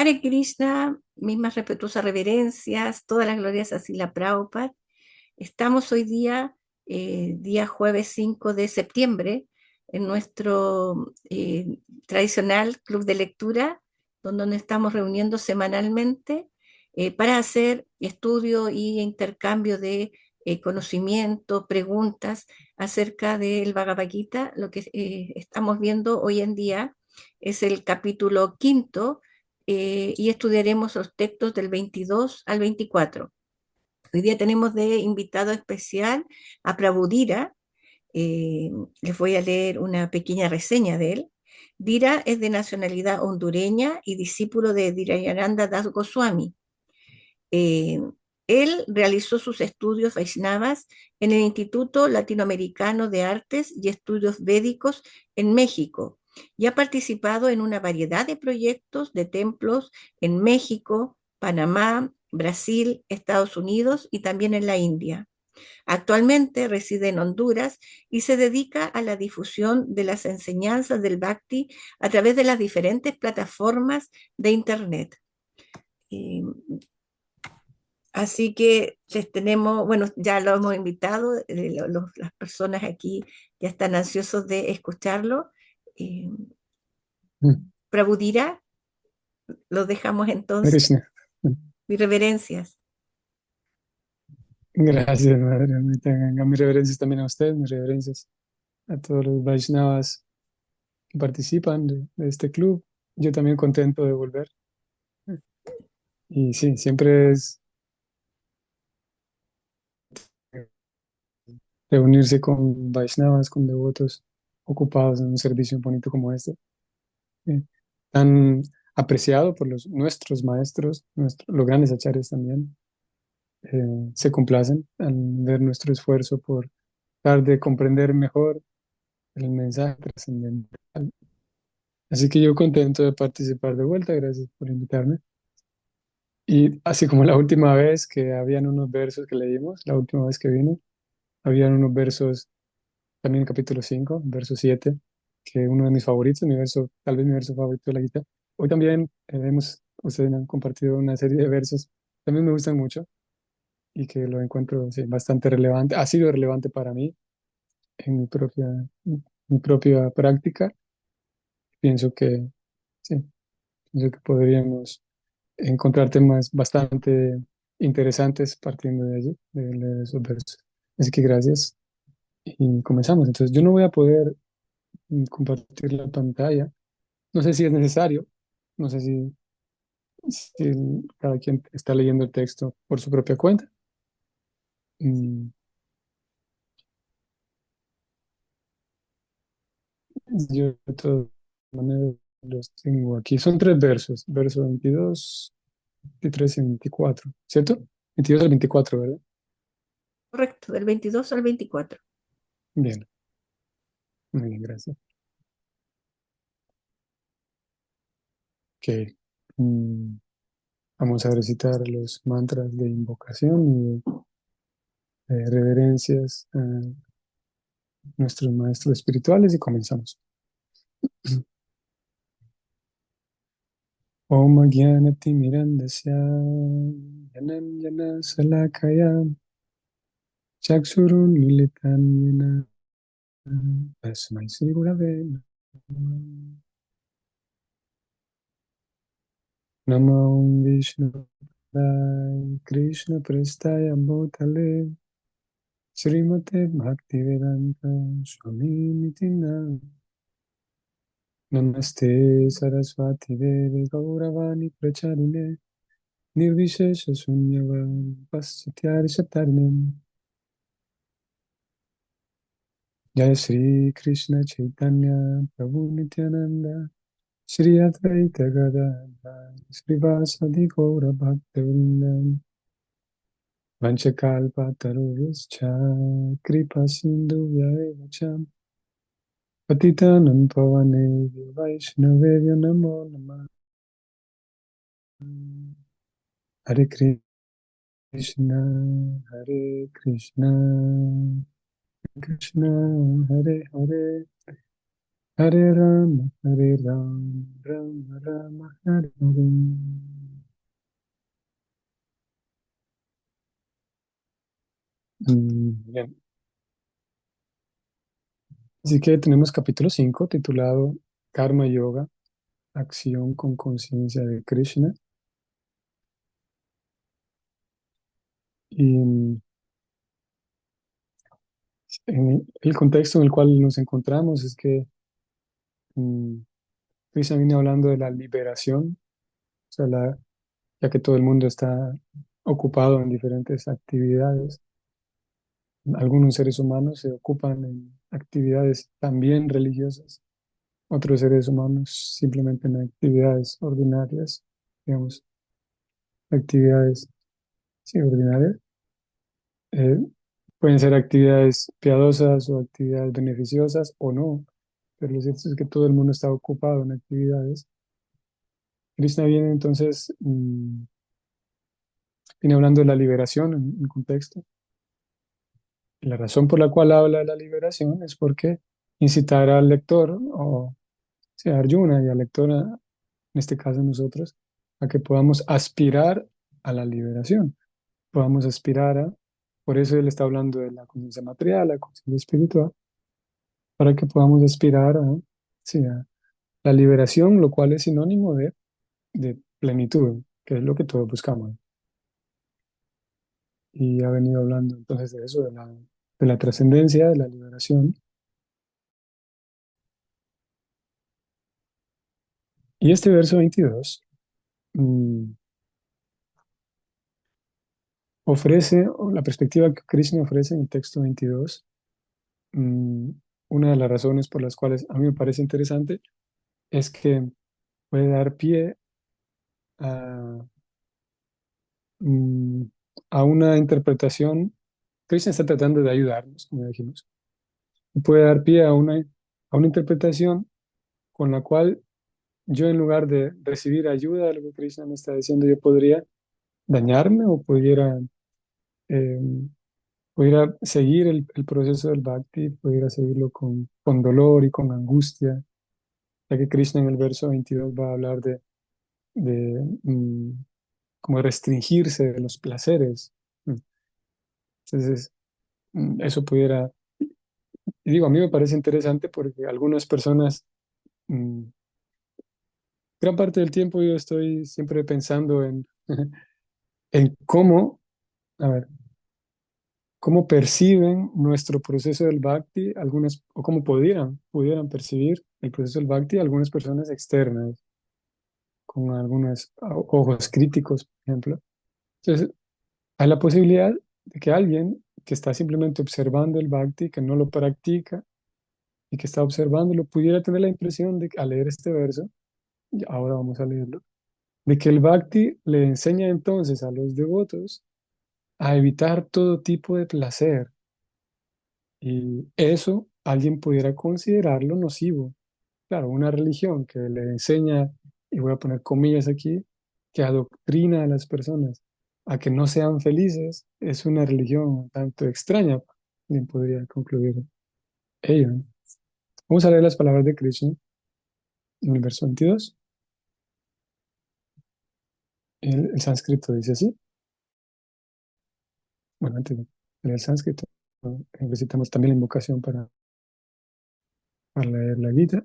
Hare Krishna, mismas respetuosas reverencias, todas las glorias a Srila Prabhupada. Estamos hoy día, día jueves 5 de septiembre, en nuestro tradicional club de lectura, donde nos estamos reuniendo semanalmente para hacer estudio y intercambio de conocimiento, preguntas acerca del Bhagavad Gita. Lo que estamos viendo hoy en día es el capítulo quinto y estudiaremos los textos del 22 al 24. Hoy día tenemos de invitado especial a Prabhudira. Eh, Les voy a leer una pequeña reseña de él. Dira es de nacionalidad hondureña y discípulo de Dirayananda Das Goswami. Eh, Él realizó sus estudios Vaishnavas en el Instituto Latinoamericano de Artes y Estudios Védicos en México y ha participado en una variedad de proyectos de templos en México, Panamá, Brasil, Estados Unidos y también en la India. Actualmente reside en Honduras y se dedica a la difusión de las enseñanzas del Bhakti a través de las diferentes plataformas de Internet. Eh, Así que les tenemos, bueno, ya lo hemos invitado, las personas aquí ya están ansiosos de escucharlo. Eh, Mm. Prabhudira, lo dejamos Hare entonces. Krishna. Mis reverencias. Gracias, madre. Me tengan mis reverencias también a ustedes, mis reverencias a todos los Vaishnavas que participan de este club. Yo también contento de volver. Y sí, siempre es reunirse con Vaishnavas, con devotos ocupados en un servicio bonito como este. eh, Tan apreciado por nuestros maestros, los grandes acharyas también. Se complacen al ver nuestro esfuerzo por tratar de comprender mejor el mensaje trascendental. Así que yo contento de participar de vuelta, gracias por invitarme. Y así como la última vez que habían unos versos que leímos, la última vez que vino, habían unos versos, también en capítulo 5 verso 7 que uno de mis favoritos, mi verso, tal vez mi verso favorito de la guitarra. Hoy también ustedes me han compartido una serie de versos, también me gustan mucho y que lo encuentro sí, bastante relevante, ha sido relevante para mí en mi propia práctica. Pienso que, sí, pienso que podríamos encontrar temas bastante interesantes partiendo de allí, de leer esos versos. Así que gracias y comenzamos. Entonces, yo no voy a poder compartir la pantalla. No sé si es necesario, no sé si cada quien está leyendo el texto por su propia cuenta. Mm, Yo de todas maneras los tengo aquí. Son tres versos, verso 22, 23 y 24, ¿cierto? 22 al 24, ¿verdad? Correcto, del 22 al 24. Bien, muy bien, gracias. Ok. mm, Vamos a recitar los mantras de invocación y reverencias a nuestros maestros espirituales y comenzamos. Om Gyanati Mirandasya Yananjana Salakaya Chaksurun Militan Yena Tasmai Sri Gurave Namah. Namo Vishnu Krishna Prestaya Bhutale Srimate Bhaktivedanta Swami Nitinam. Namaste Saraswati Devi Gauravani Pracharine Nirvishesha Sunyavam Paschatya Satarne. Jai Sri Krishna Chaitanya Prabhu Nityananda Shri Advaita Gadadhar Srivasadi Gaura Bhaktivinoda Vanchakalpataruvascha Kripa Sindhu Vyaivacha Patitanam Pavanevyo Vaishnavevyo Namo Namah. Hare Krishna, Hare Krishna, Krishna, Hare Hare, Hare Rama, Hare Rama, Rama Rama, Hare Hare. Bien, así que tenemos capítulo 5 titulado Karma Yoga, acción con conciencia de Krishna. Y en el contexto en el cual nos encontramos es que mm, Krishna viene hablando de la liberación, o sea, ya que todo el mundo está ocupado en diferentes actividades. Algunos seres humanos se ocupan en actividades también religiosas, otros seres humanos simplemente en actividades ordinarias, digamos, actividades, sí, ordinarias. Eh, Pueden ser actividades piadosas o actividades beneficiosas o no, pero lo cierto es que todo el mundo está ocupado en actividades. Krishna viene entonces, viene hablando de la liberación en contexto. Y la razón por la cual habla de la liberación es porque incitar al lector, o sea, a Arjuna y al lector, en este caso nosotros, a que podamos aspirar a la liberación, podamos aspirar a, por eso él está hablando de la conciencia material, la conciencia espiritual, para que podamos aspirar a, sí, a la liberación, lo cual es sinónimo de plenitud, que es lo que todos buscamos. Y ha venido hablando entonces de eso, de la trascendencia, de la liberación. Y este verso 22 mm, ofrece, o la perspectiva que Krishna ofrece en el texto 22, mm, una de las razones por las cuales a mí me parece interesante es que puede dar pie a, mm, a una interpretación. Krishna está tratando de ayudarnos, como ya dijimos, y puede dar pie a una interpretación con la cual yo, en lugar de recibir ayuda de lo que Krishna me está diciendo, yo podría dañarme o eh, pudiera seguir el proceso del bhakti, pudiera seguirlo con dolor y con angustia, ya que Krishna en el verso 22 va a hablar de como restringirse de los placeres. Mm. Entonces, eso pudiera, y digo, a mí me parece interesante porque algunas personas, mm, gran parte del tiempo yo estoy siempre pensando en cómo, a ver, cómo perciben nuestro proceso del bhakti algunas, o cómo pudieran percibir el proceso del bhakti algunas personas externas, con algunos ojos críticos, por ejemplo. Entonces, hay la posibilidad de que alguien que está simplemente observando el bhakti, que no lo practica y que está observándolo, pudiera tener la impresión de que al leer este verso, y ahora vamos a leerlo, de que el bhakti le enseña entonces a los devotos a evitar todo tipo de placer. Y eso alguien pudiera considerarlo nocivo. Claro, una religión que le enseña, y voy a poner comillas aquí, que adoctrina a las personas a que no sean felices, es una religión un tanto extraña, bien podría concluir ello, ¿no? Vamos a leer las palabras de Krishna en el verso 22. El sánscrito dice así. Bueno, antes de leer el sánscrito, necesitamos también la invocación para leer la Gita.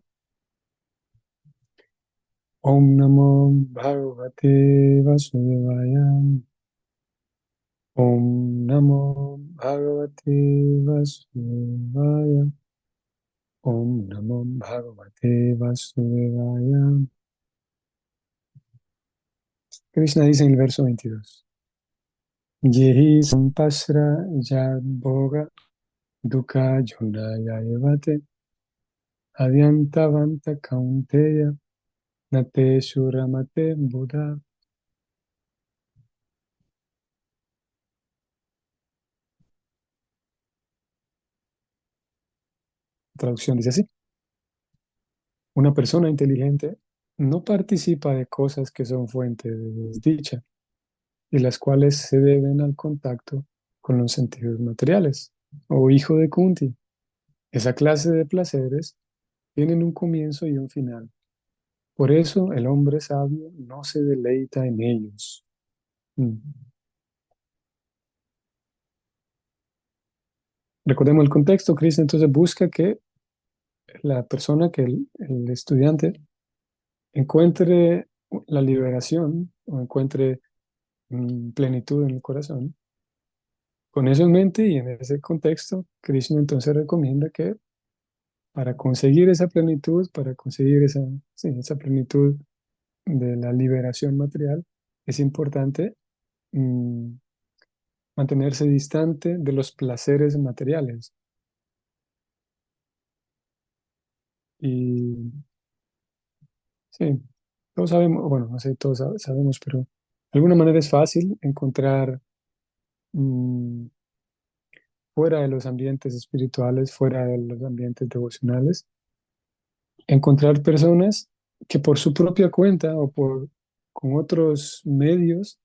Om Namo Bhagavate Vasudevaya. Om Namo Bhagavate Vasudevaya. Om Namo Bhagavate Vasudevaya. Krishna dice en el verso 22. Yehi sampasra yad bhoga dukkha jnanaya evate adyantavanta kaunteya nate suramate buddha. Traducción dice así. Una persona inteligente no participa de cosas que son fuente de desdicha y las cuales se deben al contacto con los sentidos materiales. O hijo de Kunti, esa clase de placeres tienen un comienzo y un final. Por eso el hombre sabio no se deleita en ellos. Mm. recordemos el contexto, Krishna entonces busca que la persona, que el estudiante encuentre la liberación o encuentre plenitud en el corazón. Con eso en mente y en ese contexto, Krishna entonces recomienda que para conseguir esa plenitud, para conseguir esa, sí, esa plenitud de la liberación material, es importante mm, mantenerse distante de los placeres materiales. Y sí, todos sabemos, bueno, no sé, todos sabemos, pero de alguna manera es fácil encontrar mm, fuera de los ambientes espirituales, fuera de los ambientes devocionales, encontrar personas que por su propia cuenta o con otros medios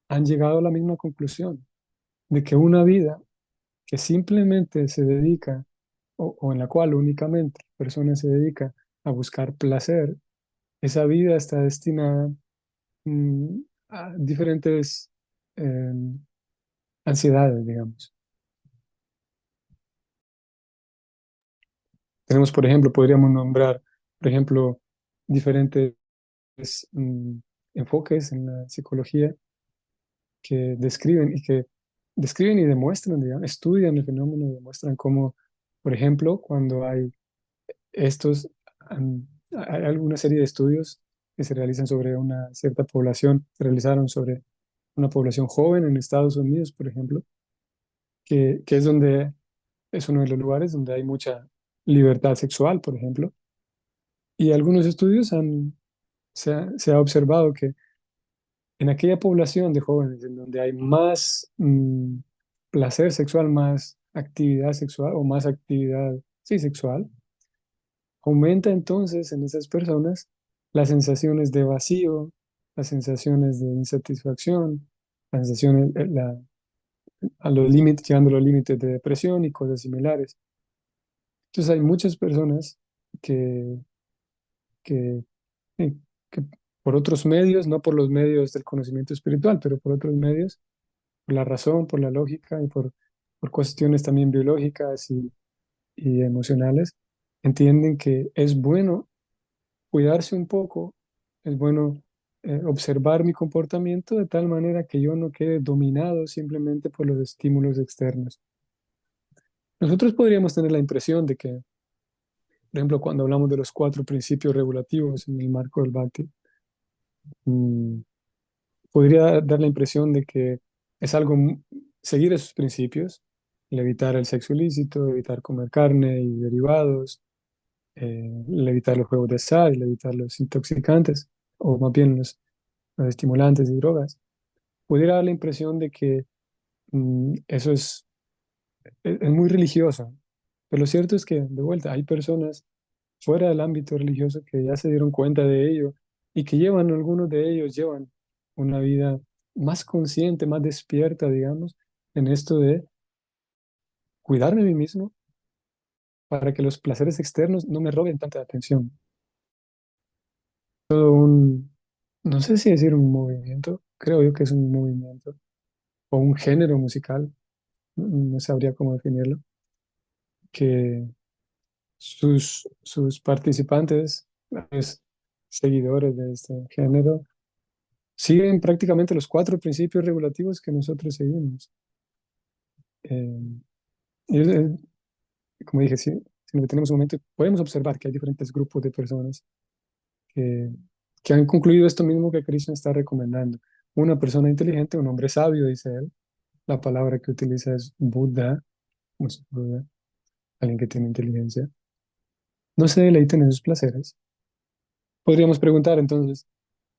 han llegado a la misma conclusión de que una vida que simplemente se dedica o en la cual únicamente la persona se dedica a buscar placer, esa vida está destinada mm, a diferentes eh, ansiedades, digamos. Tenemos, por ejemplo, podríamos nombrar, por ejemplo, diferentes mm, enfoques en la psicología que describen y demuestran, digamos, estudian el fenómeno y demuestran cómo, por ejemplo, cuando hay estos, hay alguna serie de estudios que se realizan sobre una cierta población, se realizaron sobre una población joven en Estados Unidos, por ejemplo, que es donde es uno de los lugares donde hay mucha libertad sexual, por ejemplo, y algunos estudios se ha observado que en aquella población de jóvenes en donde hay más placer sexual, más actividad sexual o más actividad, sí, sexual, aumenta entonces en esas personas las sensaciones de vacío, las sensaciones de insatisfacción, las sensaciones, a los límites, llegando a los límites de depresión y cosas similares. Entonces hay muchas personas que, que, eh, que por otros medios, no por los medios del conocimiento espiritual, pero por otros medios, por la razón, por la lógica y por cuestiones también biológicas y emocionales, entienden que es bueno cuidarse un poco, es bueno observar mi comportamiento de tal manera que yo no quede dominado simplemente por los estímulos externos. Nosotros podríamos tener la impresión de que, por ejemplo, cuando hablamos de los cuatro principios regulativos en el marco del Bhakti, mm, podría dar la impresión de que es algo, seguir esos principios, el evitar el sexo ilícito, evitar comer carne y derivados, el evitar los juegos de azar, el evitar los intoxicantes, o más bien los estimulantes y drogas, pudiera dar la impresión de que eso es muy religioso. Pero lo cierto es que, de vuelta, hay personas fuera del ámbito religioso que ya se dieron cuenta de ello y que llevan, algunos de ellos llevan una vida más consciente, más despierta, digamos, en esto de cuidarme a mí mismo para que los placeres externos no me roben tanta atención. Todo no sé si decir un movimiento, creo yo que es un movimiento o un género musical, no sabría cómo definirlo, que sus participantes, los seguidores de este género, siguen prácticamente los cuatro principios regulativos que nosotros seguimos. Eh, y como dije, si nos detenemos un momento, podemos observar que hay diferentes grupos de personas que, que han concluido esto mismo que Krishna está recomendando. Una persona inteligente, un hombre sabio, dice él. La palabra que utiliza es Buddha, como si Buda, alguien que tiene inteligencia. No se deleiten en sus placeres. Podríamos preguntar entonces,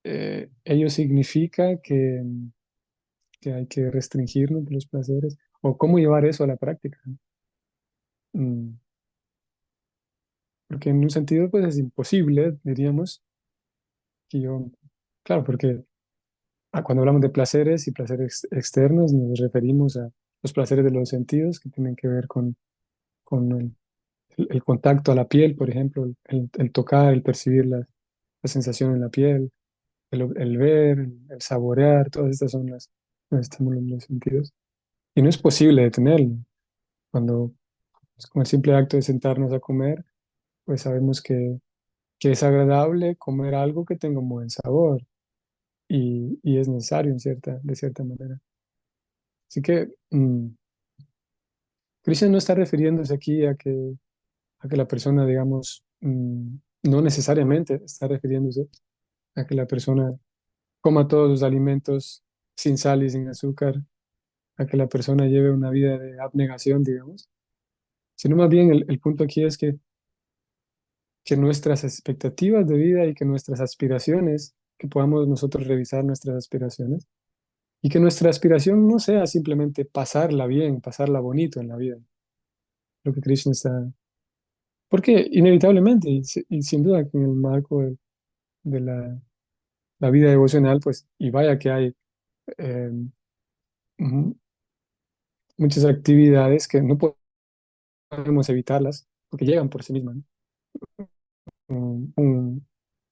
¿ello significa que hay que restringirnos de los placeres? ¿O cómo llevar eso a la práctica? Mm, Porque en un sentido, pues es imposible, diríamos, que yo, claro, porque cuando hablamos de placeres y placeres externos, nos referimos a los placeres de los sentidos que tienen que ver con el contacto a la piel, por ejemplo, el tocar, el percibir la sensación en la piel, el ver, el saborear, todas estas son los estímulos de los sentidos. Y no es posible detenerlo. Cuando Con el simple acto de sentarnos a comer, pues sabemos que es agradable comer algo que tenga un buen sabor y es necesario de cierta manera. Así que Krishna no está refiriéndose aquí a que la persona, digamos, no necesariamente está refiriéndose a que la persona coma todos los alimentos sin sal y sin azúcar, a que la persona lleve una vida de abnegación, digamos, sino más bien el punto aquí es que nuestras expectativas de vida y que nuestras aspiraciones, que podamos nosotros revisar nuestras aspiraciones y que nuestra aspiración no sea simplemente pasarla bien, pasarla bonito en la vida, lo que Krishna está. Porque inevitablemente, y sin duda que en el marco de la vida devocional, pues, y vaya que hay eh, mu- muchas actividades que no podemos evitarlas porque llegan por sí mismas, ¿no?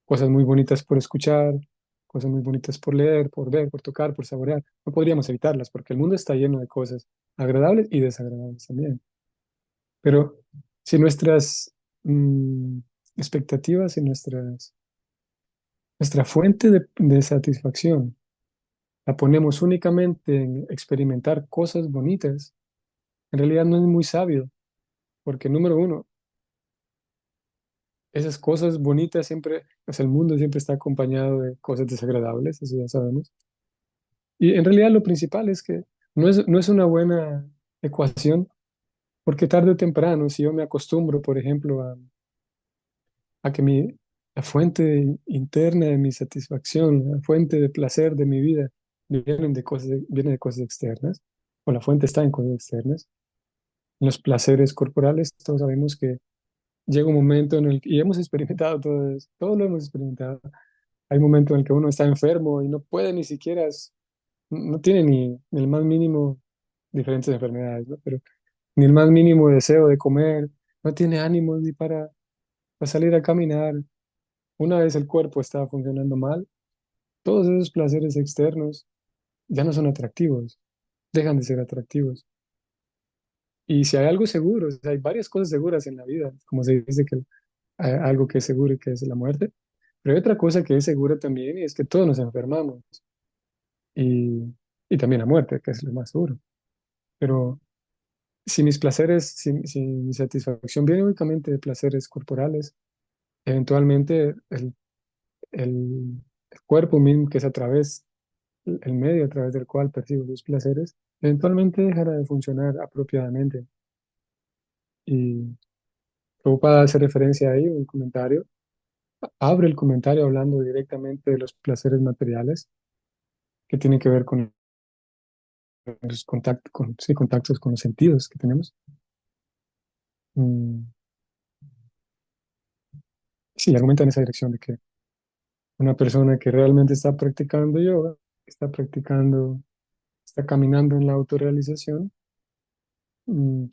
Cosas muy bonitas por escuchar, cosas muy bonitas por leer, por ver, por tocar, por saborear. No podríamos evitarlas porque el mundo está lleno de cosas agradables y desagradables también. Pero si nuestras mm, expectativas y nuestra fuente de satisfacción la ponemos únicamente en experimentar cosas bonitas, en realidad no es muy sabio, porque número uno, esas cosas bonitas siempre, pues el mundo siempre está acompañado de cosas desagradables, eso ya sabemos. Y en realidad lo principal es que no es una buena ecuación, porque tarde o temprano, si yo me acostumbro, por ejemplo, a que la fuente interna de mi satisfacción, la fuente de placer de mi vida, viene de cosas externas, o la fuente está en cosas externas, los placeres corporales, todos sabemos que llega un momento en el que, y hemos experimentado todo eso, todo lo hemos experimentado, hay un momento en el que uno está enfermo y no puede ni siquiera, no tiene ni el más mínimo, diferentes enfermedades, ¿no? Pero ni el más mínimo deseo de comer, no tiene ánimos ni para salir a caminar. Una vez el cuerpo está funcionando mal, todos esos placeres externos ya no son atractivos, dejan de ser atractivos. Y si hay algo seguro, o sea, hay varias cosas seguras en la vida, como se dice que hay algo que es seguro y que es la muerte, pero hay otra cosa que es segura también y es que todos nos enfermamos y, y también la muerte, que es lo más seguro. Pero si mis placeres, si mi satisfacción viene únicamente de placeres corporales, eventualmente el cuerpo mismo, que es a través, el medio a través del cual percibo los placeres, eventualmente dejará de funcionar apropiadamente. Y Prabhupada hace referencia ahí, un comentario, abre el comentario hablando directamente de los placeres materiales que tienen que ver con los contactos, sí, contactos con los sentidos que tenemos. Mm, sí, argumenta en esa dirección de que una persona que realmente está practicando yoga, está practicando, está caminando en la autorrealización, mm,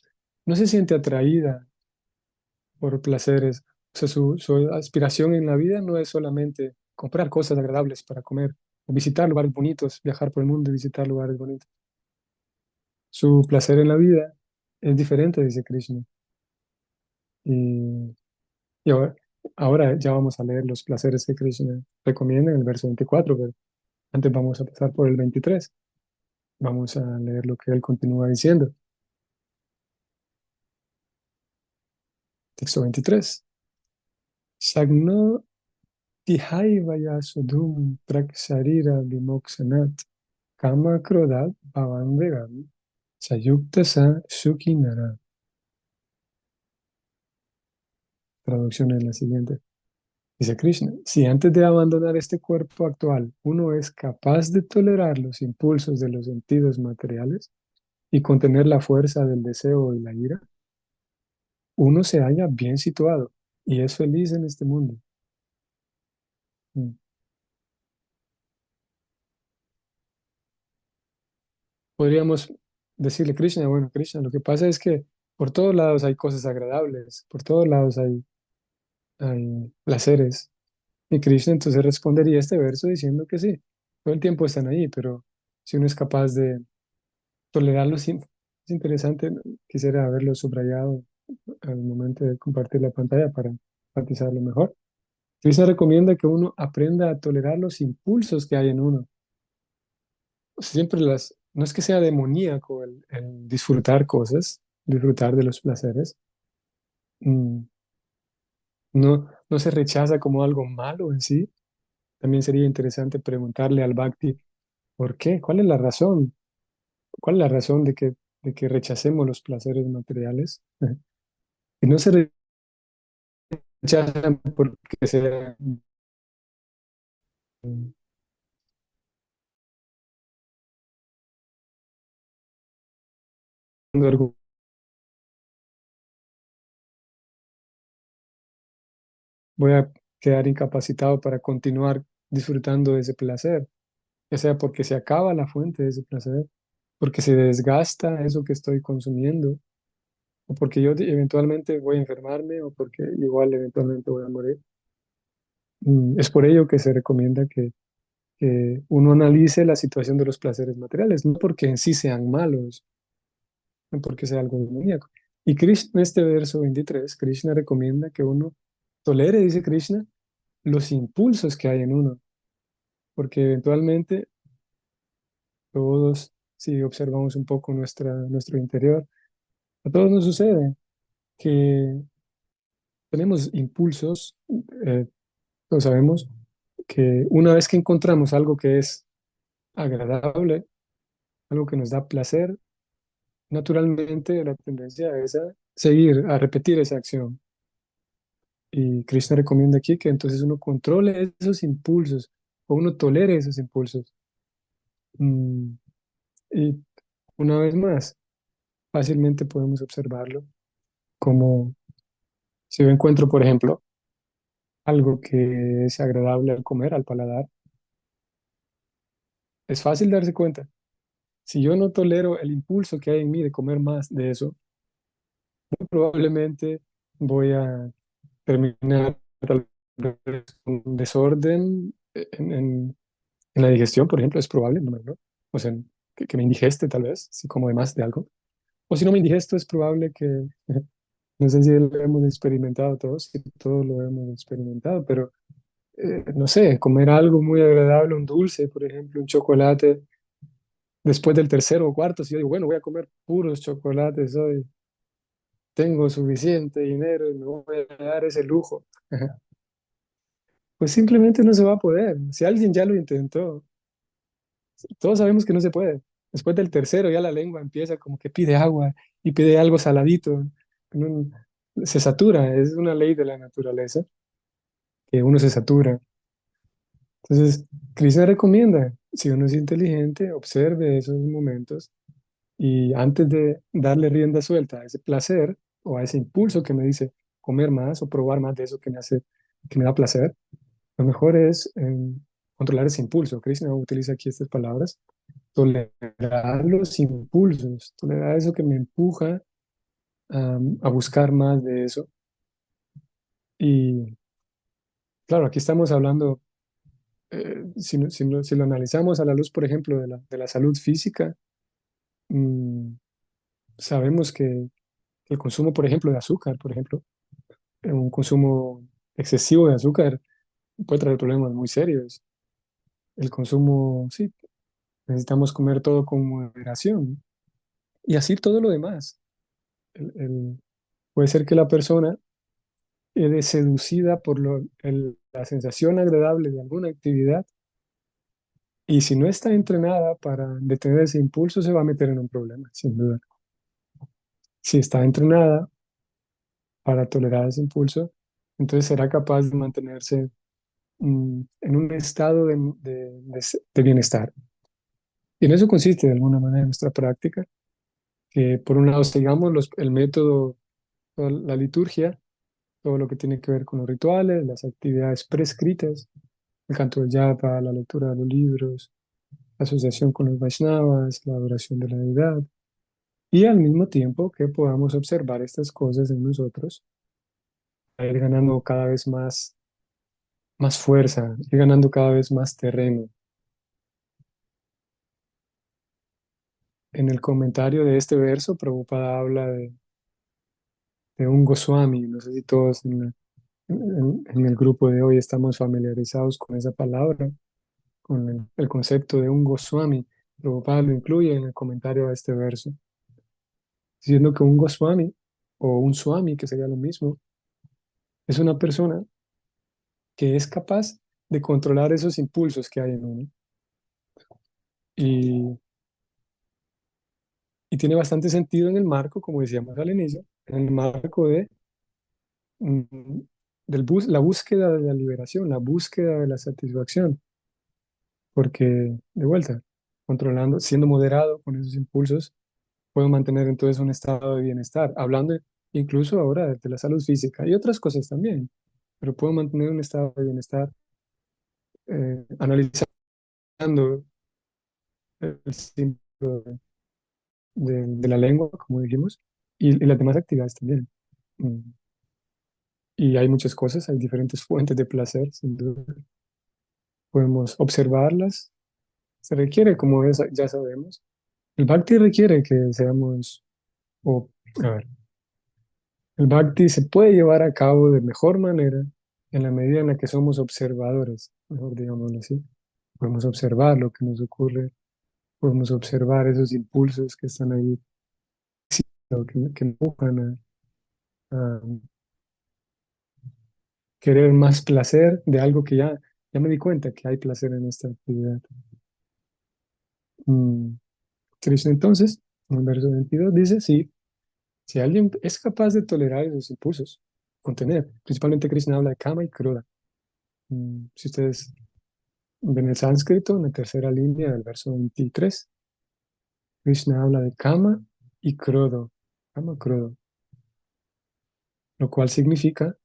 no se siente atraída por placeres. O sea, su aspiración en la vida no es solamente comprar cosas agradables para comer, o visitar lugares bonitos, viajar por el mundo y visitar lugares bonitos. Su placer en la vida es diferente, dice Krishna. Y, y ahora ya vamos a leer los placeres que Krishna recomienda en el verso 24, pero antes vamos a pasar por el 23. Vamos a leer lo que él continúa diciendo. Texto 23. Sagno tihaivaya sudhum praksarira vimoksanat kama krodat bhavan vegam sayukta sa sukinara. Traducción es la siguiente. Dice Krishna, si antes de abandonar este cuerpo actual uno es capaz de tolerar los impulsos de los sentidos materiales y contener la fuerza del deseo y la ira, uno se halla bien situado y es feliz en este mundo. Mm. Podríamos decirle a Krishna, bueno, Krishna, lo que pasa es que por todos lados hay cosas agradables, por todos lados hay placeres. Y Krishna entonces respondería a este verso diciendo que sí, todo el tiempo están ahí, pero si uno es capaz de tolerarlo, sí, es interesante, ¿no? Quisiera haberlo subrayado, al momento de compartir la pantalla para enfatizarlo mejor. Krishna recomienda que uno aprenda a tolerar los impulsos que hay en uno. Siempre no es que sea demoníaco el disfrutar cosas, disfrutar de los placeres. Mm, no se rechaza como algo malo en sí. También sería interesante preguntarle al Bhakti, ¿por qué? ¿Cuál es la razón? ¿Cuál es la razón de que rechacemos los placeres materiales? Y no se rechazan porque sea un voy a quedar incapacitado para continuar disfrutando de ese placer, ya sea porque se acaba la fuente de ese placer, porque se desgasta eso que estoy consumiendo, o porque yo eventualmente voy a enfermarme, o porque igual eventualmente voy a morir. Es por ello que se recomienda que uno analice la situación de los placeres materiales, no porque en sí sean malos, no porque sea algo demoníaco. Y Krishna, en este verso 23, Krishna recomienda que uno tolere, dice Krishna, los impulsos que hay en uno, porque eventualmente todos, si observamos un poco nuestro interior, a todos nos sucede que tenemos impulsos, todos sabemos que una vez que encontramos algo que es agradable, algo que nos da placer, naturalmente la tendencia es a seguir, a repetir esa acción. Y Krishna recomienda aquí que entonces uno controle esos impulsos o uno tolere esos impulsos. Mm, y una vez más, fácilmente podemos observarlo como si yo encuentro, por ejemplo, algo que es agradable al comer, al paladar, es fácil darse cuenta. Si yo no tolero el impulso que hay en mí de comer más de eso, muy probablemente voy a terminar tal vez con un desorden en la digestión, por ejemplo, es probable, no. O sea, que me indigeste tal vez, si como de más de algo. O si no me indigesto, es probable que, no sé si lo hemos experimentado todos, si todos lo hemos experimentado, pero no sé, comer algo muy agradable, un dulce, por ejemplo, un chocolate, después del tercero o cuarto, si yo digo, bueno, voy a comer puros chocolates hoy, tengo suficiente dinero y me voy a dar ese lujo, pues simplemente no se va a poder. Si alguien ya lo intentó, todos sabemos que no se puede. Después del tercero ya la lengua empieza como que pide agua y pide algo saladito. No- Se satura, es una ley de la naturaleza, que uno se satura. Entonces, Krishna recomienda, si uno es inteligente, observe esos momentos y antes de darle rienda suelta a ese placer o a ese impulso que me dice comer más o probar más de eso que me hace, que me da placer, lo mejor es controlar ese impulso. Krishna utiliza aquí estas palabras, tolerar los impulsos, tolerar eso que me empuja a buscar más de eso. Y claro, aquí estamos hablando, si lo analizamos a la luz, por ejemplo, de la salud física, mm, sabemos que el consumo, por ejemplo, de azúcar, por ejemplo, un consumo excesivo de azúcar puede traer problemas muy serios. El consumo, sí, necesitamos comer todo con moderación y así todo lo demás. Puede ser que la persona quede seducida por la sensación agradable de alguna actividad y si no está entrenada para detener ese impulso se va a meter en un problema, sin duda. Si está entrenada para tolerar ese impulso, entonces será capaz de mantenerse en un estado de bienestar. Y en eso consiste de alguna manera nuestra práctica, que por un lado sigamos el método, toda la liturgia, todo lo que tiene que ver con los rituales, las actividades prescritas, el canto del yapa, la lectura de los libros, la asociación con los Vaishnavas, la adoración de la deidad, y al mismo tiempo que podamos observar estas cosas en nosotros, a ir ganando cada vez más fuerza, ir ganando cada vez más terreno. En el comentario de este verso, Prabhupada habla de un Goswami. No sé si todos en el grupo de hoy estamos familiarizados con esa palabra, con el concepto de un Goswami. Prabhupada lo incluye en el comentario a este verso, diciendo que un Goswami o un Swami, que sería lo mismo, es una persona que es capaz de controlar esos impulsos que hay en uno. Y, y tiene bastante sentido en el marco, como decíamos al inicio, en el marco de, mm, la búsqueda de la liberación, la búsqueda de la satisfacción, porque de vuelta, controlando, siendo moderado con esos impulsos, puedo mantener entonces un estado de bienestar, hablando incluso ahora de la salud física y otras cosas también, pero puedo mantener un estado de bienestar analizando el símbolo de la lengua, como dijimos, y las demás actividades también. Mm. Y hay muchas cosas, hay diferentes fuentes de placer, sin duda. Podemos observarlas. Se requiere, como ya sabemos, el bhakti requiere que seamos, o, a ver, el bhakti se puede llevar a cabo de mejor manera en la medida en la que somos observadores, mejor digámoslo así. Podemos observar lo que nos ocurre, podemos observar esos impulsos que están ahí, que empujan a querer más placer de algo que ya me di cuenta que hay placer en esta actividad. Mm, Krishna entonces, en el verso 22 dice, sí, si alguien es capaz de tolerar esos impulsos, contener, principalmente Krishna habla de kama y krodha. Si ustedes ven el sánscrito, en la tercera línea del verso 23, Krishna habla de kama, krodha, lo cual significa,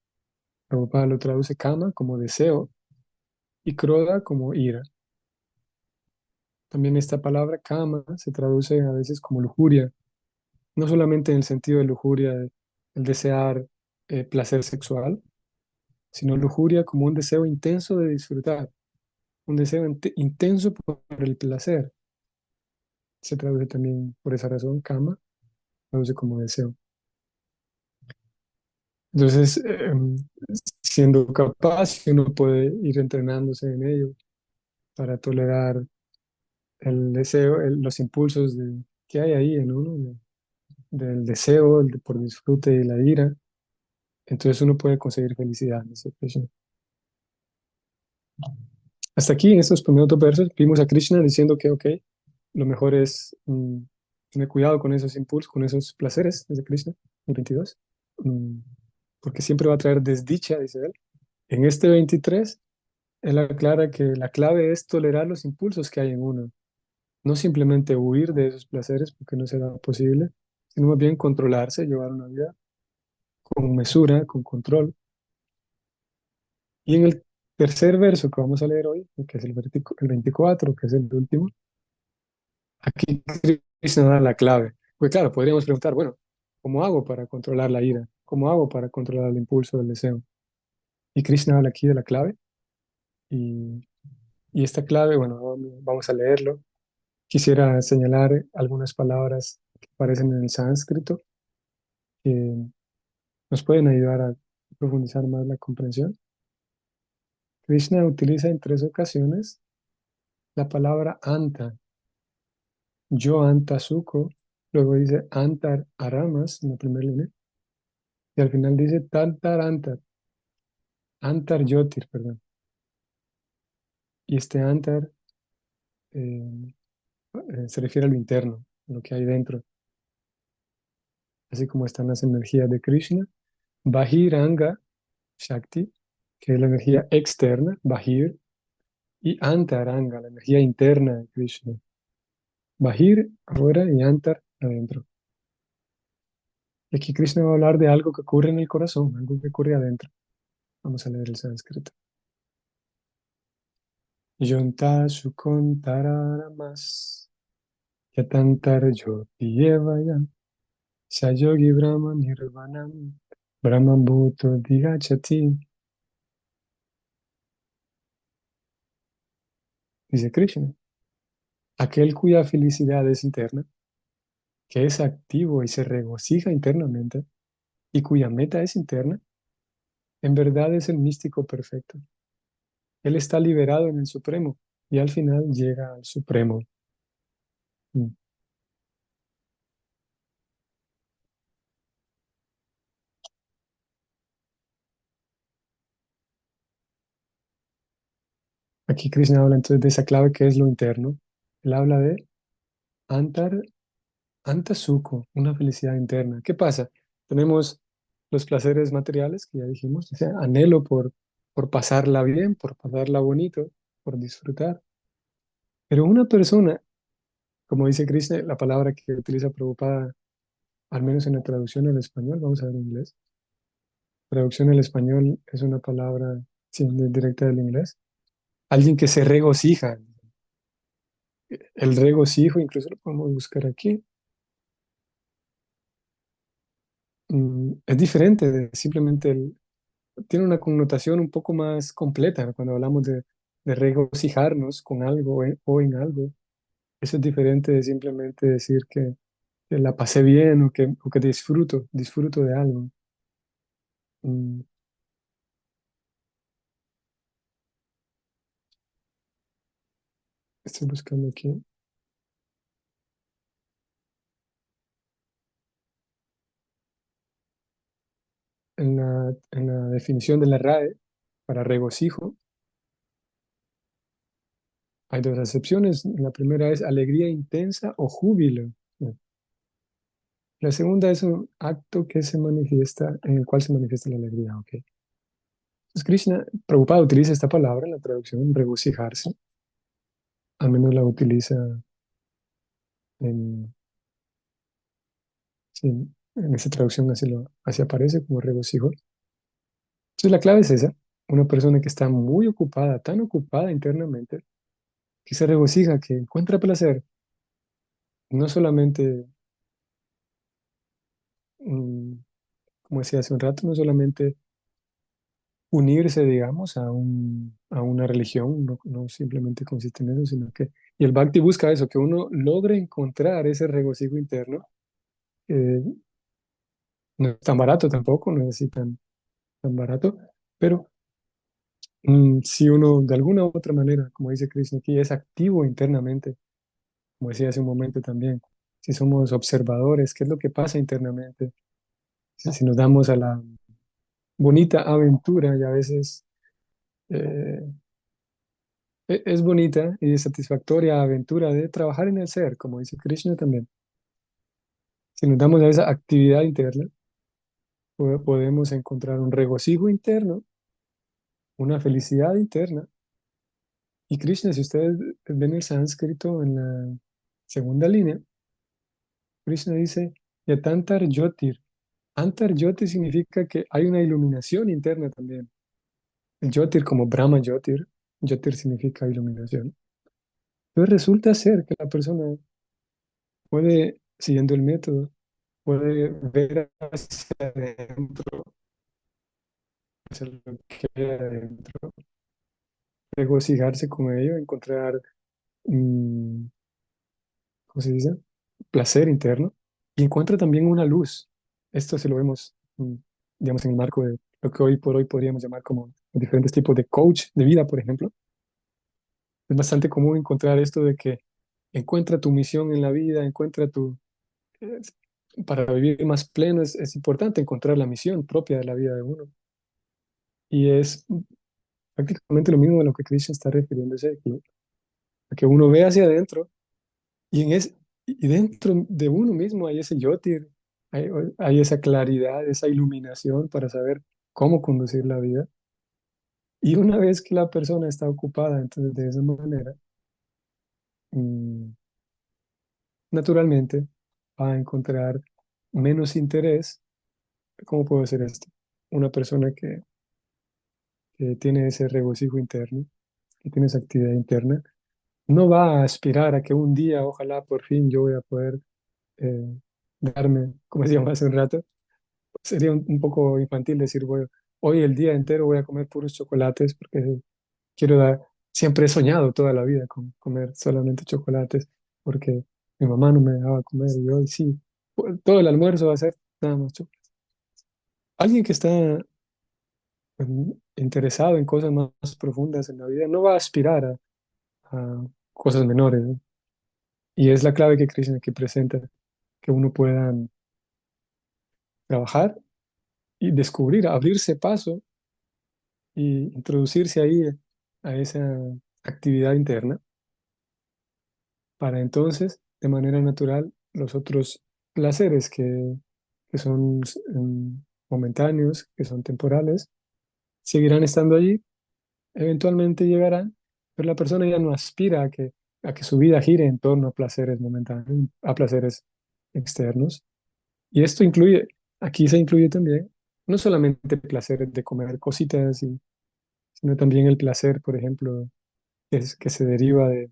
Prabhupada lo traduce kama como deseo y krodha como ira. También esta palabra kama se traduce a veces como lujuria, no solamente en el sentido de lujuria, el desear placer sexual, sino lujuria como un deseo intenso de disfrutar, un deseo intenso por el placer. Se traduce también por esa razón, kama, traduce como deseo. Entonces, siendo capaz, uno puede ir entrenándose en ello para tolerar el deseo, los impulsos que hay ahí en uno, del deseo, por disfrute y la ira. Entonces uno puede conseguir felicidad en ese proceso. Hasta aquí, en estos primeros dos versos, vimos a Krishna diciendo que, ok, lo mejor es tener cuidado con esos impulsos, con esos placeres, dice Krishna, el 22, mm, porque siempre va a traer desdicha, dice él. En este 23, él aclara que la clave es tolerar los impulsos que hay en uno, no simplemente huir de esos placeres, porque no será posible, sino más bien controlarse, llevar una vida con mesura, con control. Y en el tercer verso que vamos a leer hoy, que es el 24, que es el último, aquí Krishna da la clave. Pues claro, podríamos preguntar, bueno, ¿cómo hago para controlar la ira? ¿Cómo hago para controlar el impulso del deseo? Y Krishna habla aquí de la clave. Y, y esta clave, bueno, vamos a leerlo. Quisiera señalar algunas palabras que aparecen en el sánscrito que nos pueden ayudar a profundizar más la comprensión. Krishna utiliza en tres ocasiones la palabra anta. Yo anta suko, luego dice antar aramas en la primera línea, y al final dice tantar antar, antar yotir, perdón. Y este antar eh, se refiere a lo interno, a lo que hay dentro, así como están las energías de Krishna. Bahiranga Shakti, que es la energía externa, Bahir, y Antaranga, la energía interna de Krishna. Bahir afuera y Antar adentro. Y aquí Krishna va a hablar de algo que ocurre en el corazón, algo que ocurre adentro. Vamos a leer el sánscrito. Yonta Shukon Tararamas Yatantar Jyotiyevaya Sayogi Brahma Nirvanam Brahma Bhuto Digachati. Dice Krishna, aquel cuya felicidad es interna, que es activo y se regocija internamente, y cuya meta es interna, en verdad es el místico perfecto. Él está liberado en el Supremo y al final llega al Supremo. Mm. Aquí Krishna habla entonces de esa clave que es lo interno. Él habla de Antar, Antasukho, una felicidad interna. ¿Qué pasa? Tenemos los placeres materiales que ya dijimos, o sea, anhelo por pasarla bien, por pasarla bonito, por disfrutar. Pero una persona, como dice Krishna, la palabra que utiliza Prabhupada, al menos en la traducción al español, vamos a ver en inglés. Traducción al español es una palabra sí, directa del inglés. Alguien que se regocija. El regocijo, incluso lo podemos buscar aquí, es diferente de simplemente tiene una connotación un poco más completa, ¿no? Cuando hablamos de regocijarnos con algo o en algo. Eso es diferente de simplemente decir que la pasé bien o que disfruto de algo. Mm, Estoy buscando aquí en la definición de la RAE para regocijo. Hay dos acepciones. La primera es alegría intensa o júbilo. La segunda es un acto que se manifiesta, en el cual se manifiesta la alegría. Ok. Entonces, Krishna, Prabhupada utiliza esta palabra en la traducción, regocijarse. Al menos la utiliza en, sí, en esa traducción, así aparece como regocijo. Entonces, la clave es esa. Una persona que está muy ocupada, tan ocupada internamente, que se regocija, que encuentra placer, no solamente, mm, como decía hace un rato, no solamente unirse, digamos, a una religión, no, no simplemente consiste en eso, sino que, y el Bhakti busca eso, que uno logre encontrar ese regocijo interno, que no es tan barato tampoco, no es así tan barato, pero si uno de alguna u otra manera, como dice Krishna aquí, es activo internamente, como decía hace un momento también, si somos observadores, ¿qué es lo que pasa internamente? Si nos damos a la bonita aventura y a veces eh, es bonita y satisfactoria aventura de trabajar en el ser, como dice Krishna también. Si nos damos a esa actividad interna, podemos encontrar un regocijo interno, una felicidad interna. Y Krishna, si ustedes ven el sánscrito en la segunda línea, Krishna dice, Yatantar Jyotir. Antar Jyoti significa que hay una iluminación interna también. El Jyotir como Brahma Jyotir, Jyotir significa iluminación. Entonces resulta ser que la persona puede, siguiendo el método, puede ver hacia adentro, hacia lo que hay adentro, regocijarse con ello, encontrar, mm, ¿cómo se dice? Placer interno y encuentra también una luz. Esto se lo vemos, digamos, en el marco de lo que hoy por hoy podríamos llamar como diferentes tipos de coach de vida, por ejemplo. Es bastante común encontrar esto de que encuentra tu misión en la vida, encuentra es- para vivir más pleno es importante encontrar la misión propia de la vida de uno. Y es prácticamente lo mismo a lo que Krishna está refiriéndose, a que uno ve hacia adentro y dentro de uno mismo hay ese yotir, hay, hay esa claridad, esa iluminación para saber cómo conducir la vida. Y una vez que la persona está ocupada, entonces de esa manera, mm, naturalmente va a encontrar menos interés. ¿Cómo puedo hacer esto? Una persona que tiene ese regocijo interno, que tiene esa actividad interna, no va a aspirar a que un día, ojalá por fin yo voy a poder eh, darme, como decíamos hace un rato, sería un poco infantil decir, bueno, hoy el día entero voy a comer puros chocolates porque quiero dar, siempre he soñado toda la vida con comer solamente chocolates porque mi mamá no me dejaba comer y hoy sí, todo el almuerzo va a ser nada más chocolate. Alguien que está interesado en cosas más profundas en la vida no va a aspirar a cosas menores, ¿no? Y es la clave que Krishna aquí presenta, que uno pueda trabajar y descubrir, abrirse paso y introducirse ahí a esa actividad interna para entonces, de manera natural, los otros placeres que son momentáneos, que son temporales, seguirán estando allí, eventualmente llegarán, pero la persona ya no aspira a que su vida gire en torno a placeres momentáneos, a placeres externos. Y esto incluye, aquí se incluye también, no solamente placeres de comer cositas, sino también el placer, por ejemplo, que se deriva de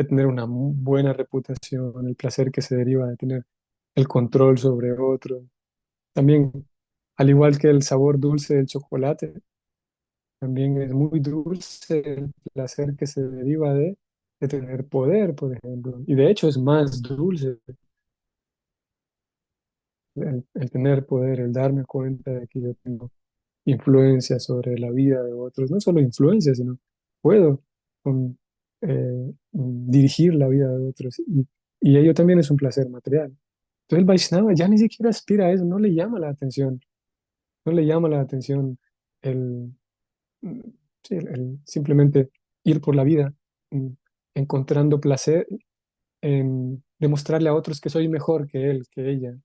tener una buena reputación, el placer que se deriva de tener el control sobre otro. También, al igual que el sabor dulce del chocolate, también es muy dulce el placer que se deriva de tener poder, por ejemplo. Y de hecho es más dulce el tener poder, el darme cuenta de que yo tengo influencia sobre la vida de otros. No solo influencia, sino puedo dirigir la vida de otros. Y ello también es un placer material. Entonces el Vaishnava ya ni siquiera aspira a eso, no le llama la atención, no le llama la atención el, mm, sí, el simplemente ir por la vida mm, encontrando placer en demostrarle a otros que soy mejor que él, que ella.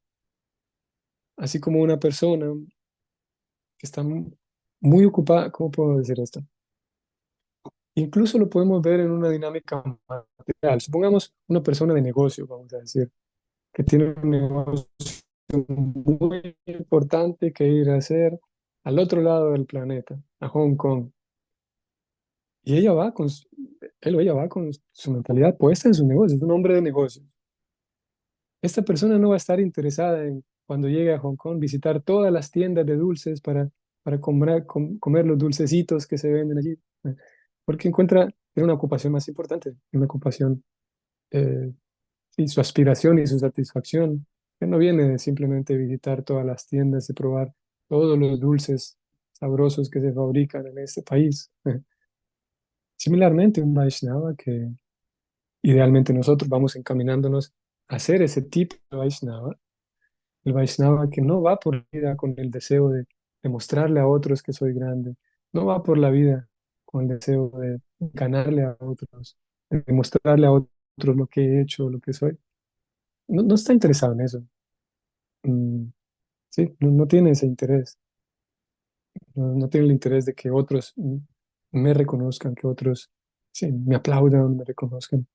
Así como una persona que está muy ocupada, ¿cómo puedo decir esto? Incluso lo podemos ver en una dinámica material. Supongamos una persona de negocio, vamos a decir, que tiene un negocio muy importante que ir a hacer al otro lado del planeta, a Hong Kong. Y ella va con, él o ella va con su mentalidad puesta en su negocio, es un hombre de negocio. Esta persona no va a estar interesada en, cuando llegue a Hong Kong, visitar todas las tiendas de dulces para comer los dulcecitos que se venden allí, porque encuentra tiene una ocupación más importante, una ocupación eh, y su aspiración y su satisfacción, que no viene de simplemente visitar todas las tiendas y probar todos los dulces sabrosos que se fabrican en este país. Similarmente, un Vaishnava que idealmente nosotros vamos encaminándonos a ser ese tipo de Vaishnava, el Vaishnava que no va por la vida con el deseo de demostrarle a otros que soy grande, no va por la vida con el deseo de ganarle a otros, de demostrarle a otros lo que he hecho, lo que soy. No, no está interesado en eso. Mm, sí, no, no tiene ese interés. No, no tiene el interés de que otros me reconozcan, que otros sí, me aplaudan, me reconozcan.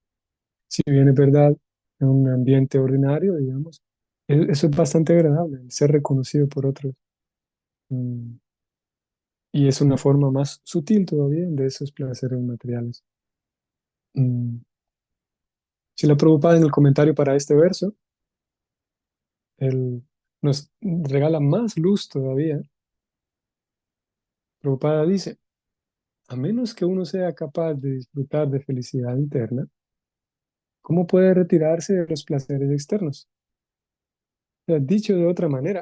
Si bien es verdad, en un ambiente ordinario, digamos, eso es bastante agradable, el ser reconocido por otros. Mm, y es una forma más sutil todavía de esos placeres materiales. Mm, si la Prabhupada en el comentario para este verso, él nos regala más luz todavía. Prabhupada dice, a menos que uno sea capaz de disfrutar de felicidad interna, ¿cómo puede retirarse de los placeres externos? O sea, dicho de otra manera,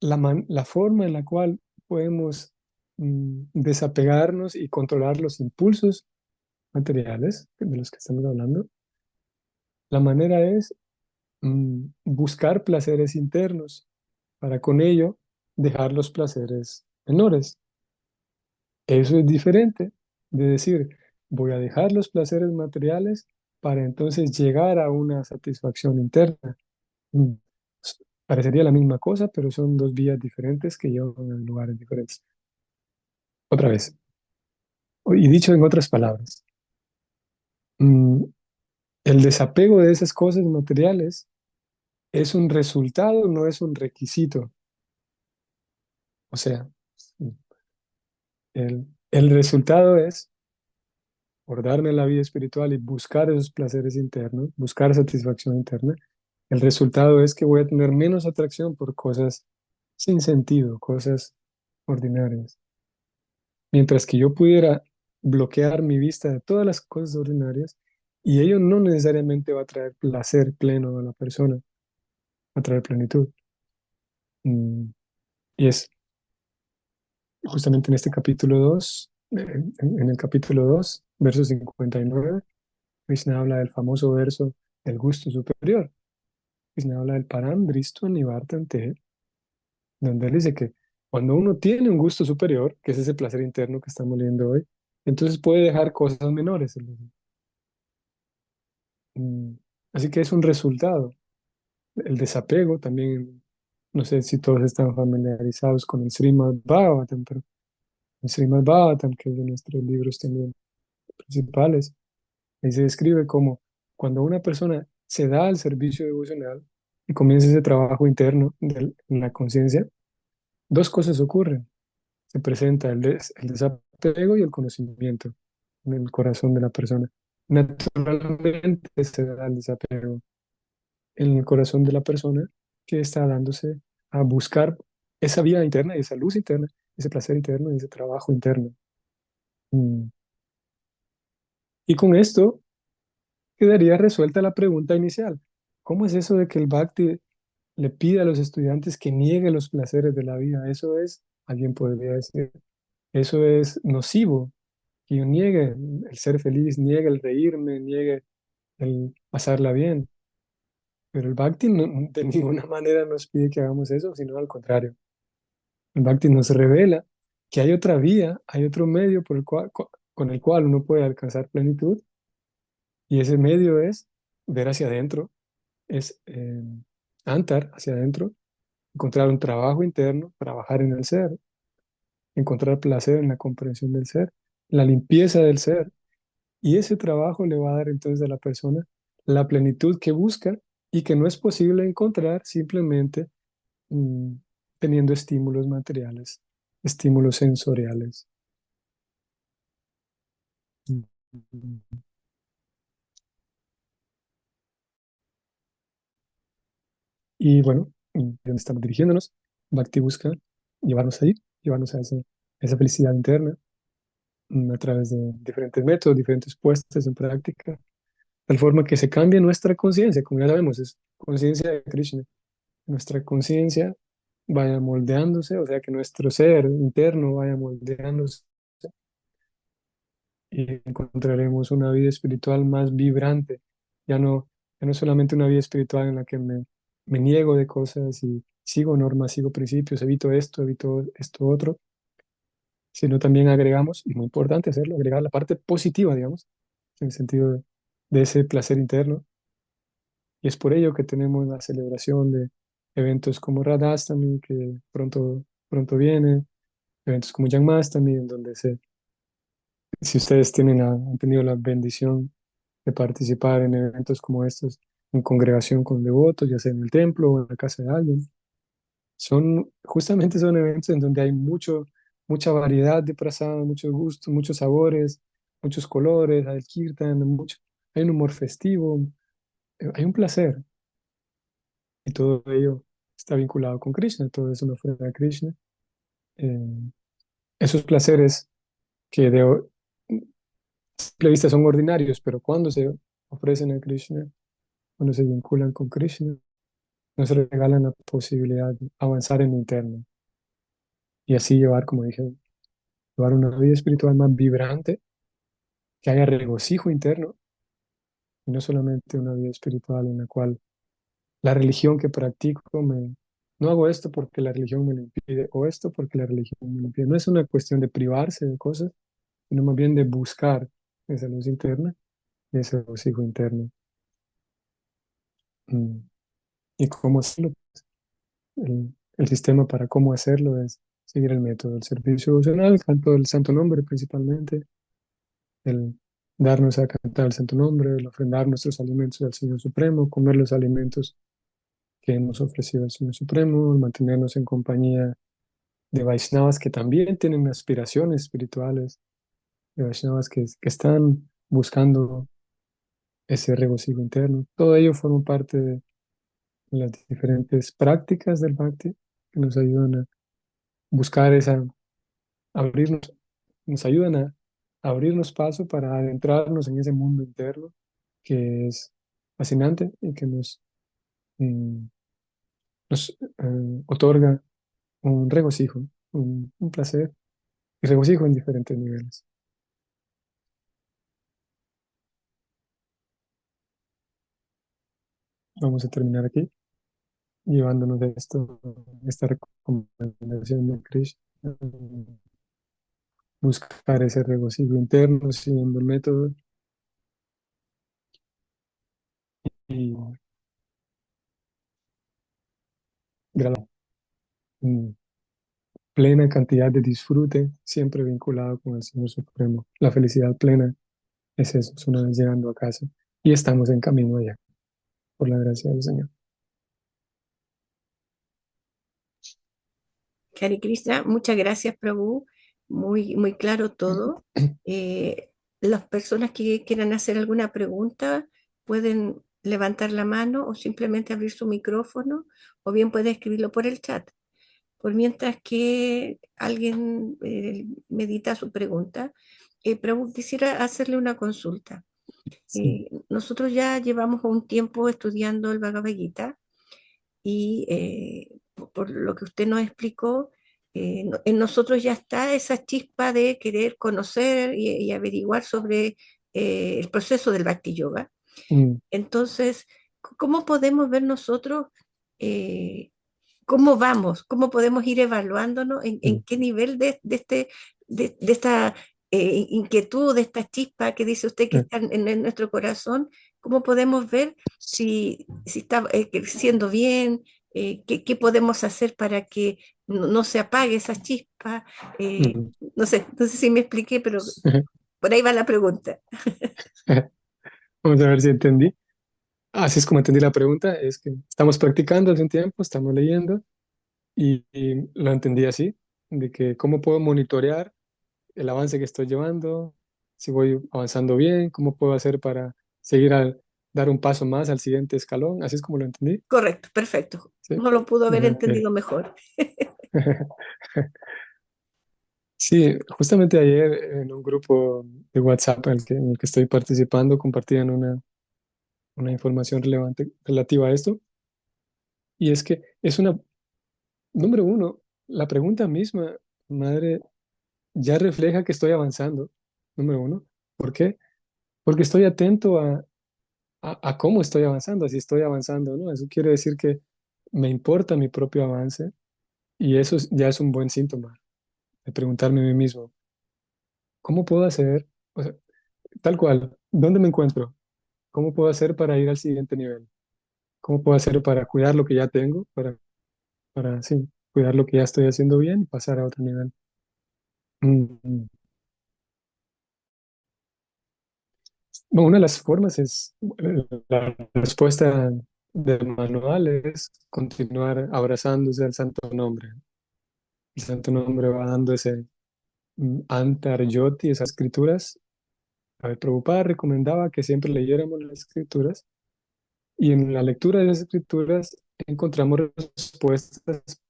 la forma en la cual podemos desapegarnos y controlar los impulsos materiales de los que estamos hablando, la manera es buscar placeres internos para con ello dejar los placeres menores. Eso es diferente de decir, voy a dejar los placeres materiales para entonces llegar a una satisfacción interna. Mm, Parecería la misma cosa, pero son dos vías diferentes que llevan a lugares diferentes. Otra vez, y dicho en otras palabras, mm, el desapego de esas cosas materiales es un resultado, no es un requisito. O sea, el resultado es, por darme la vida espiritual y buscar esos placeres internos, buscar satisfacción interna, el resultado es que voy a tener menos atracción por cosas sin sentido, cosas ordinarias. Mientras que yo pudiera bloquear mi vista de todas las cosas ordinarias, y ello no necesariamente va a traer placer pleno a la persona. a traer plenitud. Mm, Y es justamente en este capítulo 2 en el capítulo 2 verso 59, Krishna habla del famoso verso del gusto superior. Krishna habla del param dristu nivartante, donde él dice que cuando uno tiene un gusto superior, que es ese placer interno que estamos leyendo hoy, entonces puede dejar cosas menores. Mm, Así que es un resultado. El desapego también, no sé si todos están familiarizados con el Srimad Bhagavatam, pero el Srimad Bhagavatam, que es de nuestros libros también principales, ahí se describe como cuando una persona se da al servicio devocional y comienza ese trabajo interno en la conciencia, dos cosas ocurren. Se presenta el desapego y el conocimiento en el corazón de la persona. Naturalmente se da el desapego en el corazón de la persona que está dándose a buscar esa vida interna, esa luz interna, ese placer interno, ese trabajo interno. Mm. Y con esto quedaría resuelta la pregunta inicial. ¿Cómo es eso de que el Bhakti le pide a los estudiantes que nieguen los placeres de la vida? Eso es, alguien podría decir, eso es nocivo, que yo niegue el ser feliz, niegue el reírme, niegue el pasarla bien. Pero el Bhakti de ninguna manera nos pide que hagamos eso, sino al contrario. El Bhakti nos revela que hay otra vía, hay otro medio por el cual, con el cual uno puede alcanzar plenitud, y ese medio es ver hacia adentro, es antar hacia adentro, encontrar un trabajo interno, trabajar en el ser, encontrar placer en la comprensión del ser, la limpieza del ser, y ese trabajo le va a dar entonces a la persona la plenitud que busca y que no es posible encontrar simplemente mm, teniendo estímulos materiales, estímulos sensoriales. Y bueno, donde estamos dirigiéndonos, Bhakti busca llevarnos ahí, llevarnos a esa felicidad interna a través de diferentes métodos, diferentes puestas en práctica, tal forma que se cambie nuestra conciencia, como ya sabemos, es conciencia de Krishna. Nuestra conciencia vaya moldeándose, o sea, que nuestro ser interno vaya moldeándose y encontraremos una vida espiritual más vibrante. Ya no solamente una vida espiritual en la que me niego de cosas y sigo normas, sigo principios, evito esto otro, sino también agregamos, y muy importante hacerlo, agregar la parte positiva, digamos, en el sentido de ese placer interno. Y es por ello que tenemos la celebración de eventos como Radhastami, que pronto viene, eventos como Janmastami, en donde si ustedes han tenido la bendición de participar en eventos como estos, en congregación con devotos, ya sea en el templo o en la casa de alguien. Justamente son eventos en donde hay mucha variedad de prasad, muchos gustos, muchos sabores, muchos colores, hay el kirtan, hay un humor festivo, hay un placer, y todo ello está vinculado con Krishna, todo es una ofrenda a Krishna. Eh, Esos placeres que de simple vista son ordinarios, pero cuando se ofrecen a Krishna, cuando se vinculan con Krishna, nos regalan la posibilidad de avanzar en lo interno y así llevar, como dije, llevar una vida espiritual más vibrante, que haya regocijo interno y no solamente una vida espiritual en la cual la religión que practico no hago esto porque la religión me lo impide o esto porque la religión me lo impide. No es una cuestión de privarse de cosas, sino más bien de buscar esa luz interna y ese regocijo interno. Mm. ¿Y cómo hacerlo? El sistema para cómo hacerlo es seguir el método del servicio devocional, el canto del Santo Nombre principalmente, el darnos a cantar el Santo Nombre, el ofrendar nuestros alimentos al Señor Supremo, comer los alimentos que hemos ofrecido al Señor Supremo, el mantenernos en compañía de Vaishnavas que también tienen aspiraciones espirituales, de Vaishnavas que están buscando ese regocijo interno. Todo ello forma parte de las diferentes prácticas del Bhakti que nos ayudan a buscar abrirnos, nos ayudan a abrirnos paso para adentrarnos en ese mundo interno que es fascinante y que nos, mm, nos otorga un regocijo, un placer y regocijo en diferentes niveles. Vamos a terminar aquí, llevándonos de esto, esta recomendación de Krishna, buscar ese regocijo interno siguiendo el método y graduar en plena cantidad de disfrute, siempre vinculado con el Señor Supremo. La felicidad plena es eso, es una vez llegando a casa y estamos en camino allá, por la gracia del Señor. Hare Krishna, muchas gracias, Prabhu. Muy, muy claro todo. Eh, las personas que quieran hacer alguna pregunta pueden levantar la mano o simplemente abrir su micrófono o bien puede escribirlo por el chat. Por mientras que alguien medita su pregunta, Prabhu, quisiera hacerle una consulta. Sí. Nosotros ya llevamos un tiempo estudiando el Bhagavad Gita y por lo que usted nos explicó, en nosotros ya está esa chispa de querer conocer y averiguar sobre el proceso del Bhakti Yoga. Mm, Entonces, ¿cómo podemos ver nosotros eh, cómo vamos? ¿Cómo podemos ir evaluándonos en mm, qué nivel de esta inquietud, de esta chispa que dice usted que eh, está en nuestro corazón? ¿Cómo podemos ver si está creciendo bien? ¿Qué podemos hacer para que no se apague esa chispa? mm. No sé si me expliqué, pero por ahí va la pregunta. Vamos a ver si entendí. Así es como entendí la pregunta, es que estamos practicando hace un tiempo, estamos leyendo y lo entendí así, de que cómo puedo monitorear el avance que estoy llevando, si voy avanzando bien, cómo puedo hacer para seguir dar un paso más al siguiente escalón, así es como lo entendí, Correcto, perfecto. ¿sí? No lo pudo haber Ok. entendido mejor. Sí, justamente ayer en un grupo de WhatsApp en el que estoy participando compartían una información relevante relativa a esto, y es que es una, número uno, la pregunta misma, madre, ya refleja que estoy avanzando, número uno. ¿Por qué? Porque estoy atento a cómo estoy avanzando, si estoy avanzando, ¿no? Eso quiere decir que me importa mi propio avance y eso ya es un buen síntoma de preguntarme a mí mismo, ¿cómo puedo hacer? O sea, tal cual, ¿dónde me encuentro? ¿Cómo puedo hacer para ir al siguiente nivel? ¿Cómo puedo hacer para cuidar lo que ya tengo? Sí, cuidar lo que ya estoy haciendo bien y pasar a otro nivel. Mm. Bueno, una de las formas es, la respuesta del manual es continuar abrazándose al santo nombre. El santo nombre va dando ese Antar Yoti, esas escrituras. A ver, Prabhupada recomendaba que siempre leyéramos las escrituras y en la lectura de las escrituras encontramos respuestas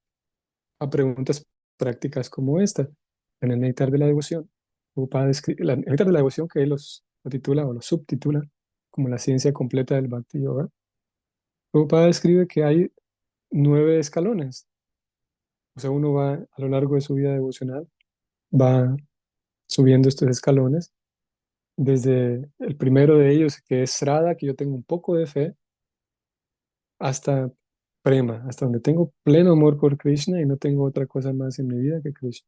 a preguntas prácticas como esta. En el Néctar de la Devoción, Prabhupada el Néctar de la Devoción que él lo titula o lo subtitula como la ciencia completa del Bhakti Yoga. Prabhupada describe que hay 9 escalones. O sea, uno va a lo largo de su vida devocional, va subiendo estos escalones. Desde el primero de ellos, que es Sraddha, que yo tengo un poco de fe, hasta Prema, hasta donde tengo pleno amor por Krishna y no tengo otra cosa más en mi vida que Krishna.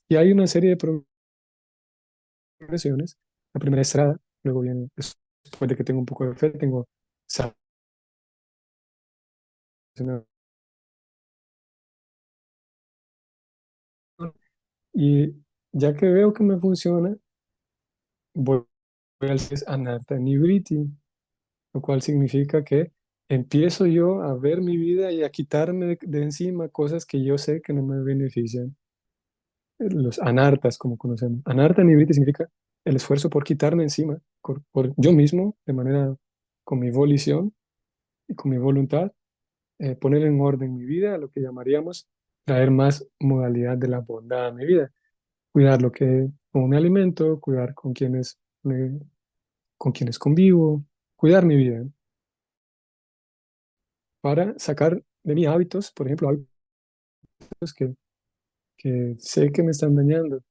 Y hay una serie de progresiones. La primera es Sraddha, luego viene, después de que tengo un poco de fe, tengo sadhana. Y ya que veo que me funciona, voy al Anartha Nivriti, lo cual significa que empiezo yo a ver mi vida y a quitarme de encima cosas que yo sé que no me benefician. Los anartas, como conocemos. Anarta nibriti significa el esfuerzo por quitarme encima, por yo mismo, de manera con mi volición y con mi voluntad, poner en orden mi vida, lo que llamaríamos traer más modalidad de la bondad a mi vida. Cuidar lo que, como me alimento, cuidar con quienes convivo, cuidar mi vida para sacar de mis hábitos, por ejemplo, hábitos que sé que me están dañando.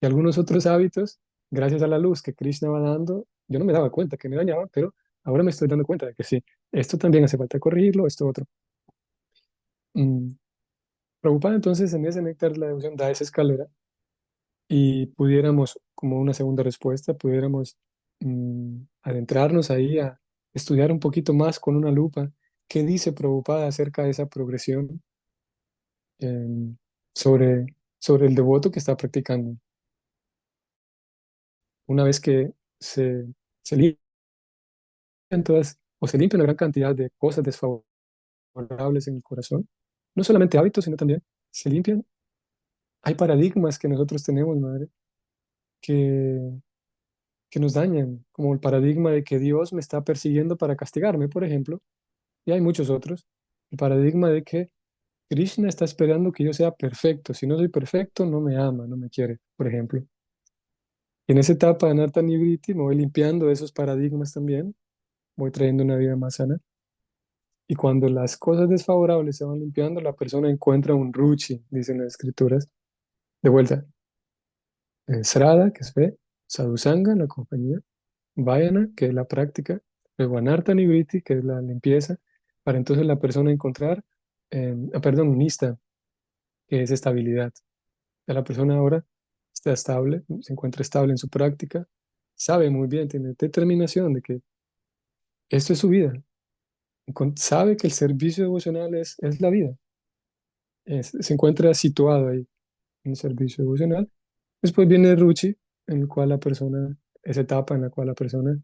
Y algunos otros hábitos, gracias a la luz que Krishna va dando, yo no me daba cuenta que me dañaban, pero ahora me estoy dando cuenta de que sí, esto también hace falta corregirlo, esto otro. Mm, Prabhupada entonces en ese néctar de la devoción da esa escalera y pudiéramos, como una segunda respuesta, pudiéramos adentrarnos ahí a estudiar un poquito más con una lupa qué dice Prabhupada acerca de esa progresión em, sobre, sobre el devoto que está practicando. Una vez que se limpian todas, o se limpia una gran cantidad de cosas desfavorables en el corazón, no solamente hábitos, sino también se limpian. Hay paradigmas que nosotros tenemos, madre, que que nos dañan, como el paradigma de que Dios me está persiguiendo para castigarme, por ejemplo, y hay muchos otros. El paradigma de que Krishna está esperando que yo sea perfecto. Si no soy perfecto, no me ama, no me quiere, por ejemplo. Y en esa etapa de Anartha Nivriti me voy limpiando de esos paradigmas también, voy trayendo una vida más sana. Y cuando las cosas desfavorables se van limpiando, la persona encuentra un ruchi, dicen las escrituras. De vuelta, Srada, que es fe, Sadhusanga, la compañía, Vayana, que es la práctica, luego Anartha Nivriti, que es la limpieza, para entonces la persona encontrar, perdón, Nista, que es estabilidad. Ya la persona ahora está estable, se encuentra estable en su práctica, sabe muy bien, tiene determinación de que esto es su vida, sabe que el servicio devocional es la vida, se encuentra situado ahí en el servicio devocional. Después viene Ruchi, en el cual la persona, esa etapa en la cual la persona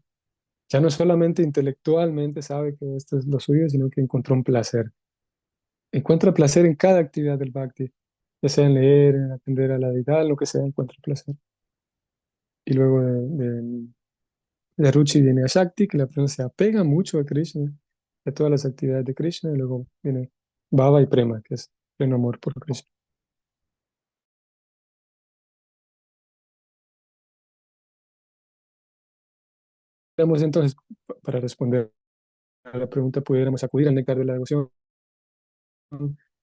ya no solamente intelectualmente sabe que esto es lo suyo, sino que encontró un placer. Encuentra placer en cada actividad del bhakti, ya sea en leer, en atender a la deidad, lo que sea, encuentra placer. Y luego de Ruchi viene a Shakti, que la persona se apega mucho a Krishna, a todas las actividades de Krishna, y luego viene Bhava y Prema, que es pleno amor por Krishna. Vamos entonces, para responder a la pregunta, pudiéramos acudir al néctar de la devoción,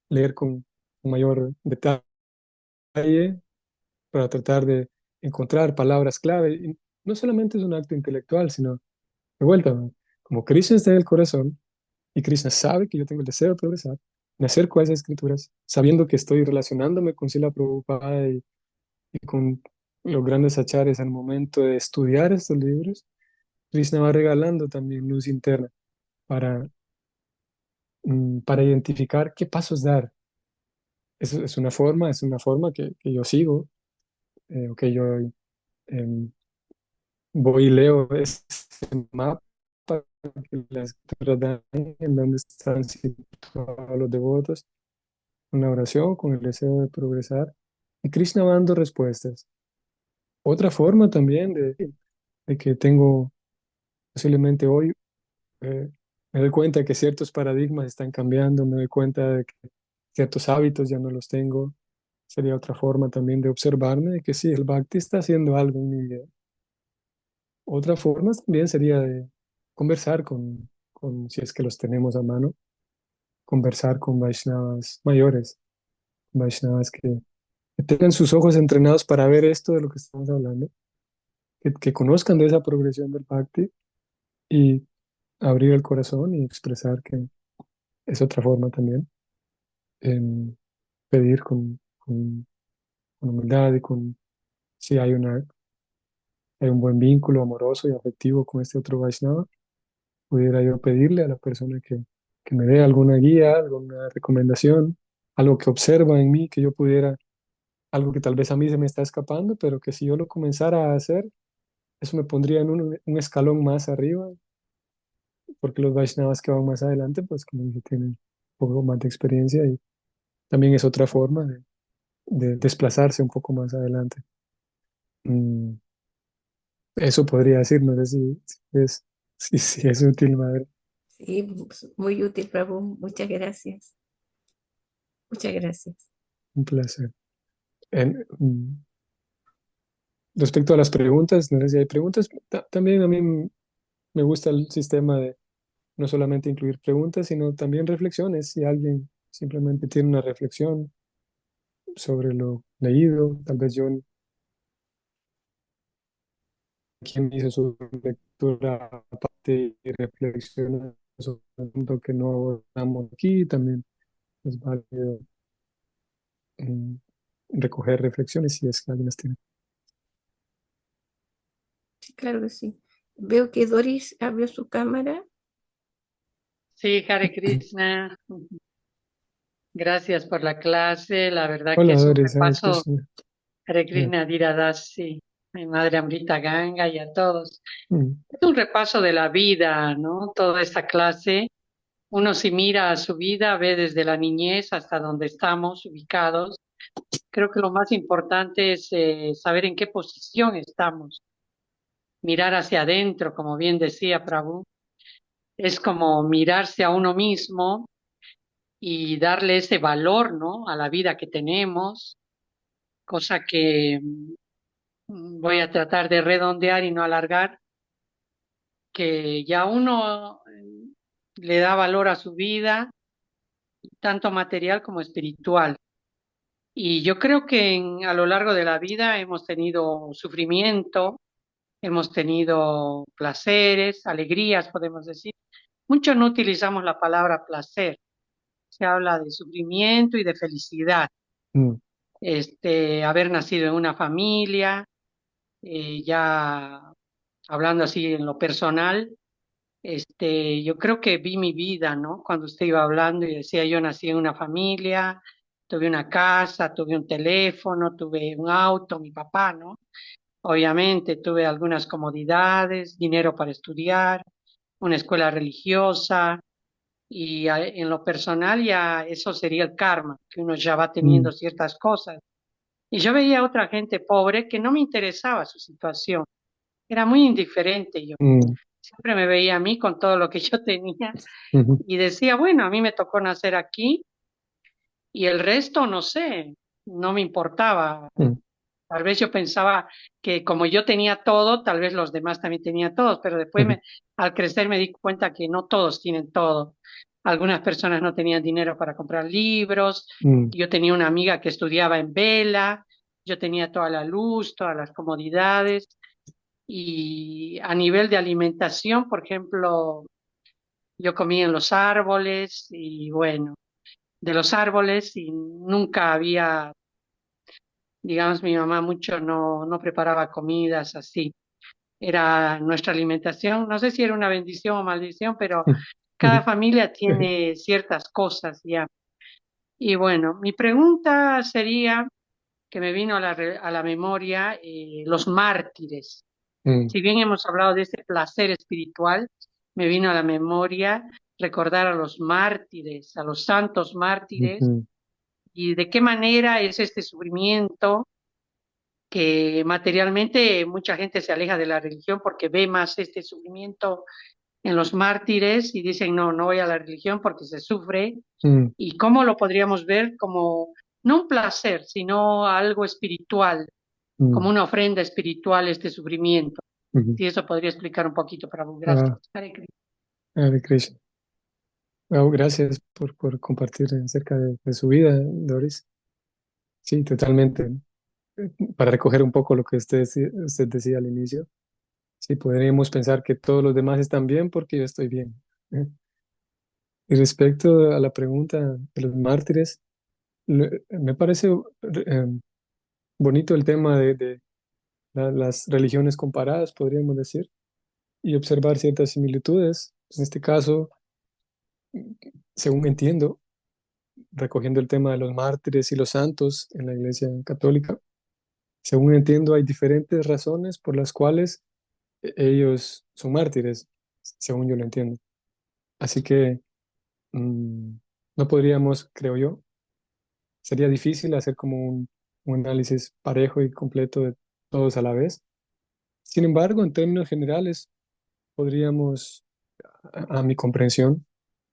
leer con mayor detalle para tratar de encontrar palabras clave. Y no solamente es un acto intelectual, sino de vuelta, ¿no? Como Krishna está en el corazón y Krishna sabe que yo tengo el deseo de progresar, me acerco a esas escrituras sabiendo que estoy relacionándome con Srila Prabhupada y con los grandes acharyas al momento de estudiar estos libros. Krishna va regalando también luz interna para identificar qué pasos dar. Es una forma que yo sigo, o que yo em, voy y leo ese mapa que las escrituras dan, en donde están situados los devotos, una oración con el deseo de progresar. Y Krishna va dando respuestas. Otra forma también de que tengo posiblemente hoy, me doy cuenta de que ciertos paradigmas están cambiando, me doy cuenta de que ciertos hábitos ya no los tengo. Sería otra forma también de observarme de que sí, el Bhakti está haciendo algo en mi vida. Otra forma también sería de conversar si es que los tenemos a mano, conversar con Vaishnavas mayores, Vaishnavas que tengan sus ojos entrenados para ver esto de lo que estamos hablando, que conozcan de esa progresión del Bhakti y abrir el corazón y expresar que es otra forma también, en pedir con humildad y si hay un buen vínculo amoroso y afectivo con este otro Vaishnava, pudiera yo pedirle a la persona que me dé alguna guía, alguna recomendación, algo que observa en mí, que yo pudiera, algo que tal vez a mí se me está escapando, pero que si yo lo comenzara a hacer, eso me pondría en un escalón más arriba, porque los Vaishnavas que van más adelante, pues como dije, tienen un poco más de experiencia y también es otra forma de desplazarse un poco más adelante. Mm, Eso podría decir, no sé si es útil, madre, Sí, muy útil, Prabhu. Muchas gracias. Muchas gracias. un placer. Respecto a las preguntas, no sé si hay preguntas. También a mí me gusta el sistema no solamente incluir preguntas, sino también reflexiones. Si alguien simplemente tiene una reflexión sobre lo leído, tal vez yo, quien hizo su lectura aparte y reflexiona sobre un punto que no abordamos aquí, también es válido mm, recoger reflexiones si es que alguien las tiene. Sí, claro que sí. Veo que Doris abrió su cámara. Sí, Hare Krishna, gracias por la clase. La verdad que Hola, es un Doris, Hare repaso. Krishna. Hare Eh, Krishna Dasi, mi madre Amrita Ganga y a todos. mm, Es un repaso de la vida, ¿no? Toda esta clase. Uno si mira a su vida, ve desde la niñez hasta donde estamos ubicados. Creo que lo más importante es saber en qué posición estamos. Mirar hacia adentro, como bien decía Prabhu, es como mirarse a uno mismo y darle ese valor, ¿no? A la vida que tenemos, cosa que voy a tratar de redondear y no alargar, que ya uno le da valor a su vida, tanto material como espiritual. Y yo creo que a lo largo de la vida hemos tenido sufrimiento, hemos tenido placeres, alegrías, podemos decir. Muchos no utilizamos la palabra placer, se habla de sufrimiento y de felicidad. mm, Haber nacido en una familia, ya hablando así en lo personal, yo creo que vi mi vida, ¿no? Cuando usted iba hablando y decía, yo nací en una familia, tuve una casa, tuve un teléfono, tuve un auto, mi papá, ¿no? Obviamente tuve algunas comodidades, dinero para estudiar, una escuela religiosa y en lo personal ya eso sería el karma, que uno ya va teniendo mm, ciertas cosas. Y yo veía a otra gente pobre que no me interesaba su situación, era muy indiferente yo. mm, Siempre me veía a mí con todo lo que yo tenía ujú, y decía, bueno, a mí me tocó nacer aquí y el resto no sé, no me importaba. mm, Tal vez yo pensaba que como yo tenía todo, tal vez los demás también tenían todo, pero después ujú, al crecer me di cuenta que no todos tienen todo. Algunas personas no tenían dinero para comprar libros. mm, Yo tenía una amiga que estudiaba en vela, yo tenía toda la luz, todas las comodidades. Y a nivel de alimentación, por ejemplo, yo comía en los árboles y bueno, de los árboles y nunca había, digamos, mi mamá mucho no preparaba comidas así. Era nuestra alimentación, no sé si era una bendición o maldición, pero cada ujú, familia tiene ciertas cosas ya. Y bueno, mi pregunta sería, que me vino a a la memoria, los mártires. mm, Si bien hemos hablado de ese placer espiritual, me vino a la memoria recordar a los mártires, a los santos mártires, ujú, y de qué manera es este sufrimiento que materialmente mucha gente se aleja de la religión porque ve más este sufrimiento en los mártires y dicen, no, no voy a la religión porque se sufre, mm, y cómo lo podríamos ver como no un placer, sino algo espiritual, como mm, una ofrenda espiritual este sufrimiento. ujú. Si eso podría explicar un poquito para vos. Ah, Gracias. Hare Krishna. Hare Krishna. Wow, gracias por compartir acerca de su vida, Doris. Sí, totalmente. Para recoger un poco lo que usted decía al inicio, sí, podríamos pensar que todos los demás están bien porque yo estoy bien. ¿Eh? Y respecto a la pregunta de los mártires, me parece bonito el tema de las religiones comparadas, podríamos decir, y observar ciertas similitudes. En este caso, según entiendo, recogiendo el tema de los mártires y los santos en la Iglesia Católica, según entiendo, hay diferentes razones por las cuales ellos son mártires, según yo lo entiendo. Así que mm, no podríamos, creo yo, sería difícil hacer como un análisis parejo y completo de todos a la vez. Sin embargo, en términos generales, podríamos, a mi comprensión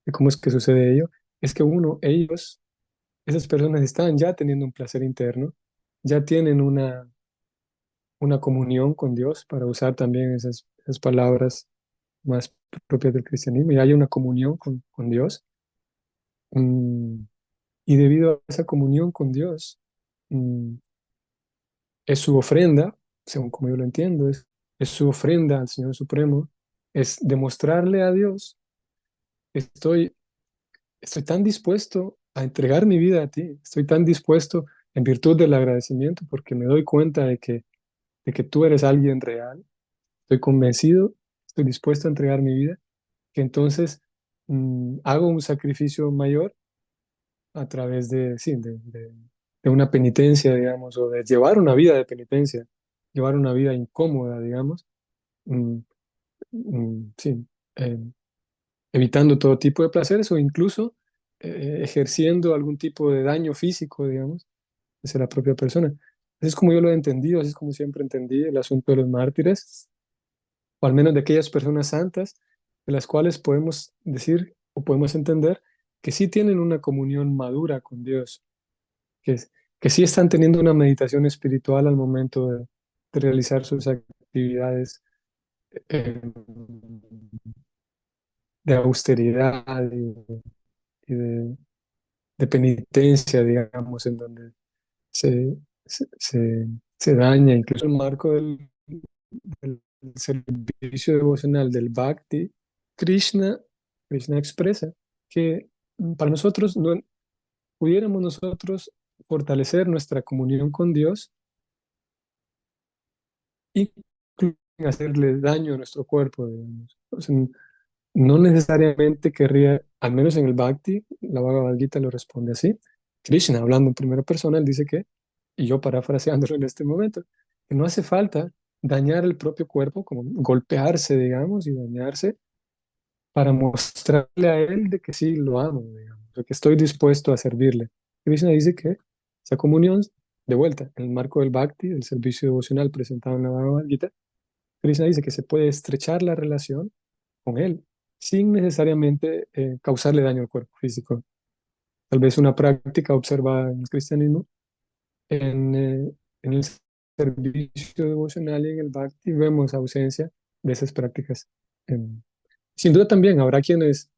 de cómo es que sucede ello, es que ellos, esas personas están ya teniendo un placer interno, ya tienen una comunión con Dios, para usar también esas palabras más propias del cristianismo y haya una comunión con Dios. Mm, y debido a esa comunión con Dios, mm, es su ofrenda, según como yo lo entiendo, es su ofrenda al Señor Supremo, es demostrarle a Dios, estoy, estoy tan dispuesto a entregar mi vida a ti, estoy tan dispuesto en virtud del agradecimiento porque me doy cuenta de que tú eres alguien real, estoy convencido, estoy dispuesto a entregar mi vida, que entonces hago un sacrificio mayor a través de, sí, de una penitencia, digamos, o de llevar una vida de penitencia, llevar una vida incómoda, digamos, mm, sí, eh, evitando todo tipo de placeres o incluso ejerciendo algún tipo de daño físico, digamos, hacia la propia persona. Así es como yo lo he entendido, así es como siempre entendí el asunto de los mártires, o al menos de aquellas personas santas, de las cuales podemos decir o podemos entender que sí tienen una comunión madura con Dios, que, que sí están teniendo una meditación espiritual al momento de realizar sus actividades eh, de austeridad y de penitencia, digamos, en donde se, se daña incluso el marco del servicio devocional del Bhakti. Krishna, Krishna expresa que para nosotros no pudiéramos nosotros fortalecer nuestra comunión con Dios, incluso sin hacerle daño a nuestro cuerpo, digamos. O sea, no necesariamente querría, al menos en el Bhakti, la Bhagavad Gita lo responde así. Krishna, hablando en primera persona, él dice que, y yo parafraseándolo en este momento, que no hace falta dañar el propio cuerpo, como golpearse, digamos, y dañarse para mostrarle a él de que sí lo amo, digamos, de que estoy dispuesto a servirle. Krishna dice que esa comunión, de vuelta, en el marco del Bhakti, del servicio devocional presentado en la Bhagavad Gita, Krishna dice que se puede estrechar la relación con él sin necesariamente causarle daño al cuerpo físico. Tal vez una práctica observada en el cristianismo, en el servicio devocional y en el Bhakti vemos ausencia de esas prácticas. Em, Sin duda también habrá quienes,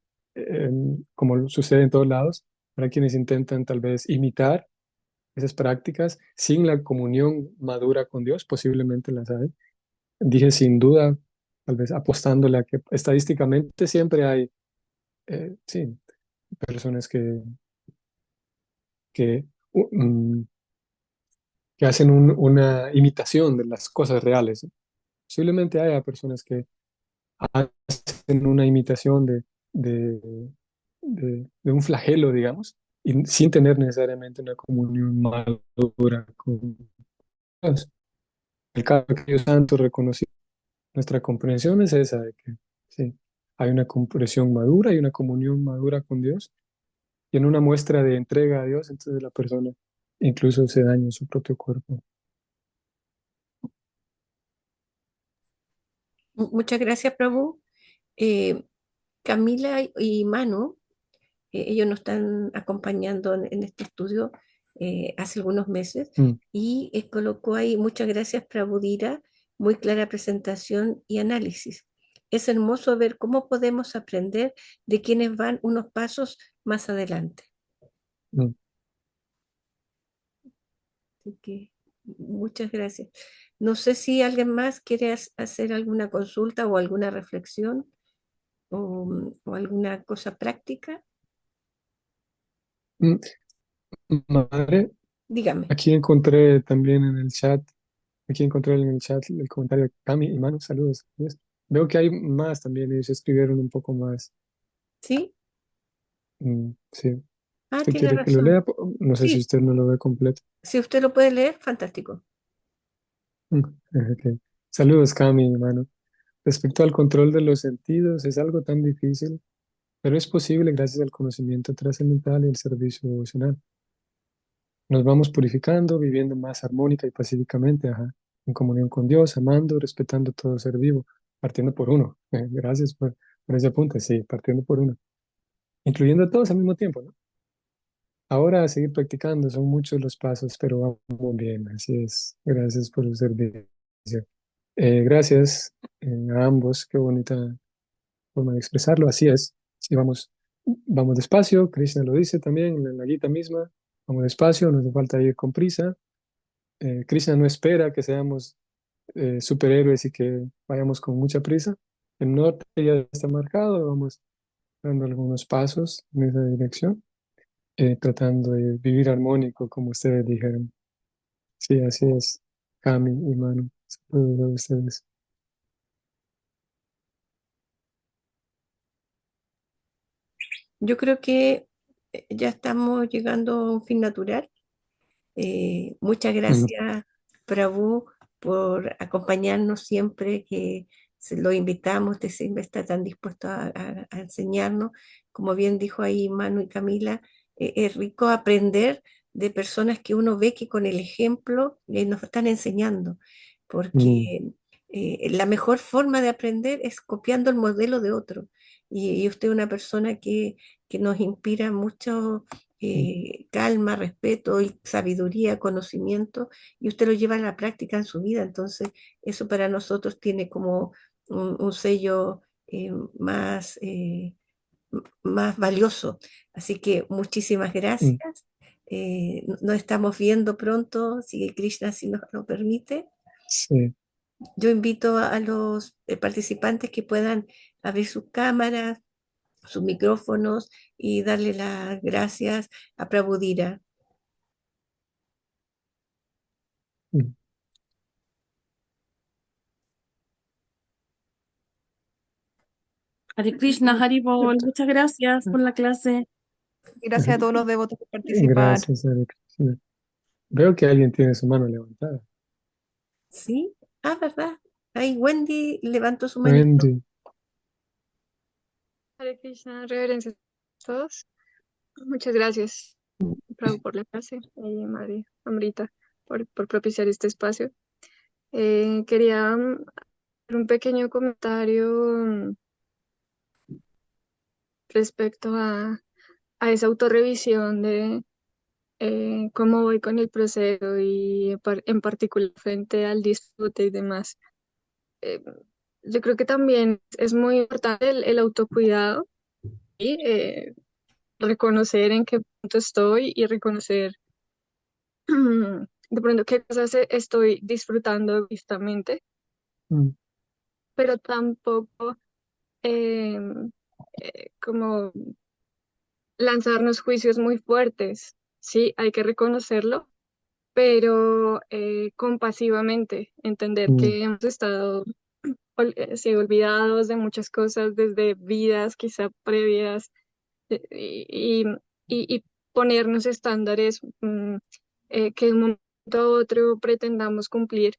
como sucede en todos lados, habrá quienes intentan tal vez imitar esas prácticas sin la comunión madura con Dios, posiblemente las hay. Dije sin duda, tal vez apostándole a que estadísticamente siempre hay, sí, personas que, u- mm, que hacen una imitación de las cosas reales, ¿no? Posiblemente haya personas que hacen una imitación de, de un flagelo, digamos, y sin tener necesariamente una comunión madura con Dios. El caso de aquellos santos reconocidos, nuestra comprensión es esa, de que sí, hay una comprensión madura y una comunión madura con Dios, y en una muestra de entrega a Dios, entonces la persona incluso se daña en su propio cuerpo. Muchas gracias, Prabhu. Eh, Camila y Manu, ellos nos están acompañando en este estudio hace algunos meses Mm, y colocó ahí, muchas gracias, Prabhudira, muy clara presentación y análisis. Es hermoso ver cómo podemos aprender de quienes van unos pasos más adelante. mm. Así que muchas gracias. No sé si alguien más quiere hacer alguna consulta o alguna reflexión o alguna cosa práctica. Mm, Madre, Dígame. aquí encontré también en el chat, aquí encontré en el chat el comentario de Cami y Manu, saludos. ¿Ves? Veo que hay más también, ellos escribieron un poco más. ¿Sí? Sí. Ah, ¿Usted tiene quiere que lo lea? razón. No sé si Sí, usted no lo ve completo. si usted lo puede leer, fantástico. Mm, ok. Saludos, Cami, hermano. Respecto al control de los sentidos, es algo tan difícil, pero es posible gracias al conocimiento trascendental y el servicio devocional. Nos vamos purificando, viviendo más armónica y pacíficamente, ajá, en comunión con Dios, amando, respetando todo ser vivo, partiendo por uno. Gracias por ese apunte, sí, partiendo por uno, incluyendo a todos al mismo tiempo, ¿no? Ahora a seguir practicando, son muchos los pasos, pero vamos bien, así es. Gracias por el servicio. Gracias a ambos, qué bonita forma de expresarlo, así es. Si vamos despacio, Krishna lo dice también en la Gita misma, vamos despacio, no hace falta ir con prisa. Krishna no espera que seamos superhéroes y que vayamos con mucha prisa. El norte ya está marcado, vamos dando algunos pasos en esa dirección, tratando de vivir armónico, como ustedes dijeron. Sí, así es, Cami y Manu, saludos a ustedes. Yo creo que ya estamos llegando a un fin natural. Muchas Mm, gracias, Prabhu, por acompañarnos siempre que lo invitamos, usted siempre está tan dispuesto a enseñarnos. Como bien dijo ahí Manu y Camila, es rico aprender de personas que uno ve que con el ejemplo nos están enseñando, mm, porque la mejor forma de aprender es copiando el modelo de otro. Y usted es una persona que nos inspira mucho mm, calma, respeto y sabiduría, conocimiento, y usted lo lleva a la práctica en su vida. Entonces, eso para nosotros tiene como un sello más, más valioso. Así que muchísimas mm. gracias. Nos estamos viendo pronto, si Krishna así nos lo permite. Sí, Yo invito a los participantes que puedan abrir sus cámaras, sus micrófonos y darle las gracias a Prabhudira. mm. Hare Krishna, Hari Bol, muchas gracias por la clase. Gracias a todos los devotos por participar. Gracias, Hare Krishna. Veo que alguien tiene su mano levantada. ¿Sí? Ah, ¿verdad? Ahí Wendy levantó su manito. Wendy. Hare Krishna, reverencias a todos. Muchas gracias, Prabhu, por la clase y Madre Amrita por propiciar este espacio. Quería hacer un pequeño comentario respecto a esa autorrevisión de cómo voy con el proceso y en particular frente al disfrute y demás. Eh, yo creo que también es muy importante el autocuidado y reconocer en qué punto estoy y reconocer de pronto qué cosas estoy disfrutando egoístamente, Mm, pero tampoco eh, como lanzarnos juicios muy fuertes. Sí, hay que reconocerlo, pero compasivamente, entender mm, que hemos estado sí, olvidados de muchas cosas desde vidas quizá previas y, y ponernos estándares que de un momento a otro pretendamos cumplir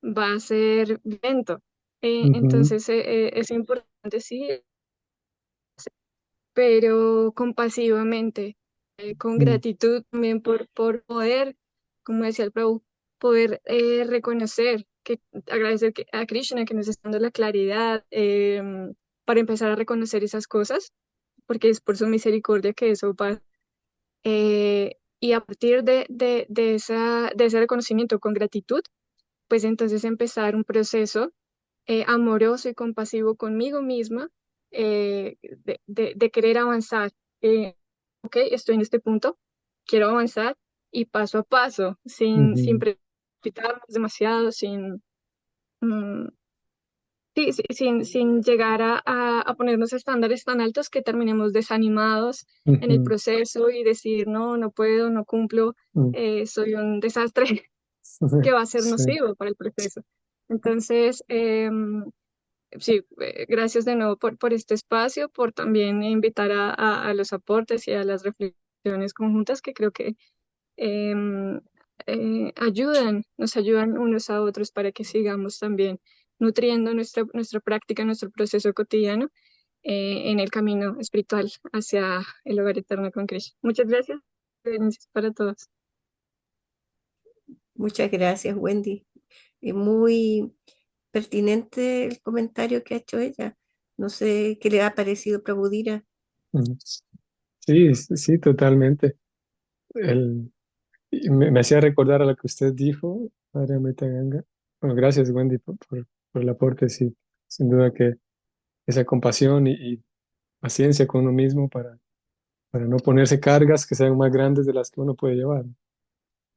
va a ser lento. ujú, Entonces es importante, sí, pero compasivamente, con mm, gratitud también por poder, como decía el Prabhu, poder reconocer, agradecer a Krishna que nos está dando la claridad para empezar a reconocer esas cosas, porque es por su misericordia que eso pasa. Y a partir de ese reconocimiento con gratitud, pues entonces empezar un proceso amoroso y compasivo conmigo misma, de querer avanzar. Ok, estoy en este punto, quiero avanzar y paso a paso, sin ujú, precipitarnos demasiado, mm, sí, sí, sin llegar a ponernos estándares tan altos que terminemos desanimados en el ujú, proceso y decir, no, no puedo, no cumplo, mm. soy un desastre que va a ser Sí, nocivo para el proceso. Entonces, sí, gracias de nuevo por este espacio, por también invitar a los aportes y a las reflexiones conjuntas que creo que em, nos ayudan unos a otros para que sigamos también nutriendo nuestra práctica, nuestro proceso cotidiano en el camino espiritual hacia el hogar eterno con Krishna. Muchas gracias. Gracias para todos. Muchas gracias, Wendy. Muy pertinente el comentario que ha hecho ella. No sé qué le ha parecido Prabhudira. mm. Sí, sí, totalmente. Y me hacía recordar a lo que usted dijo, Padre Amita Ganga. Bueno, gracias, Wendy, por el aporte, sí, sin duda que esa compasión y paciencia con uno mismo para no ponerse cargas que sean más grandes de las que uno puede llevar.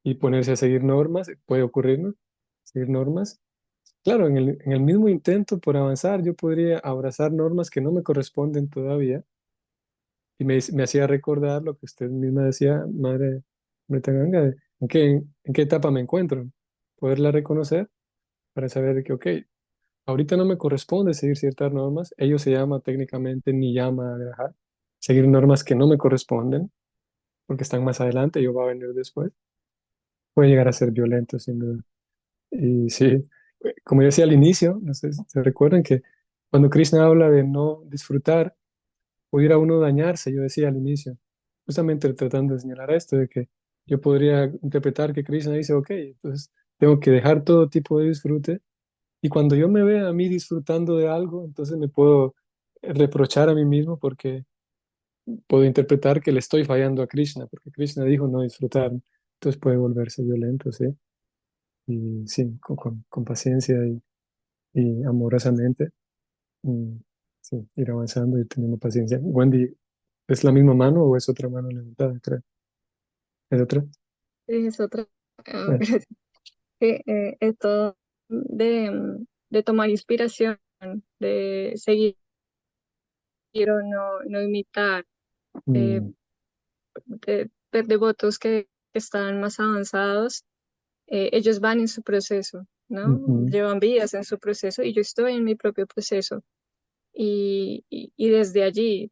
Y ponerse a seguir normas, puede ocurrir, ¿no? Seguir normas. Claro, en el mismo intento por avanzar, yo podría abrazar normas que no me corresponden todavía. Y me hacía recordar lo que usted misma decía, madre Tanganga, de en qué etapa me encuentro. Poderla reconocer para saber que, ok, ahorita no me corresponde seguir ciertas normas. Ello se llama técnicamente niyama agraha, seguir normas que no me corresponden, porque están más adelante, yo va a venir después. Puede llegar a ser violento, sin duda. Y sí, como yo decía al inicio, no sé si se recuerdan que cuando Krishna habla de no disfrutar, pudiera uno dañarse, yo decía al inicio, justamente tratando de señalar esto, de que yo podría interpretar que Krishna dice, ok, entonces tengo que dejar todo tipo de disfrute, y cuando yo me vea a mí disfrutando de algo, entonces me puedo reprochar a mí mismo porque puedo interpretar que le estoy fallando a Krishna, porque Krishna dijo no disfrutar, entonces puede volverse violento, ¿sí? Y sí, con paciencia y amorosamente, mm, sí, ir avanzando y teniendo paciencia. Wendy, ¿es la misma mano o es otra mano levantada, creo? ¿Es otra? Es otra. Ah, Que, esto de tomar inspiración, de seguir o no imitar, eh, mm, de ver devotos que están más avanzados, ellos van en su proceso, ¿no? ujú, Llevan vidas en su proceso y yo estoy en mi propio proceso. Y desde allí,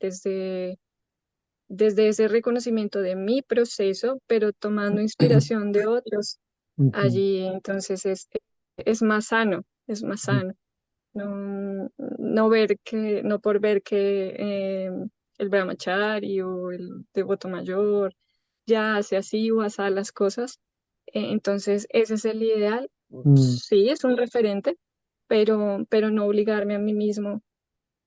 desde ese reconocimiento de mi proceso, pero tomando inspiración de otros, ujú, allí entonces es más sano, es más ujú, sano. No ver que, no por ver que el brahmachari o el devoto mayor ya hace así o así las cosas. Entonces, ese es el ideal. mm, Sí, es un referente, pero no obligarme a mí mismo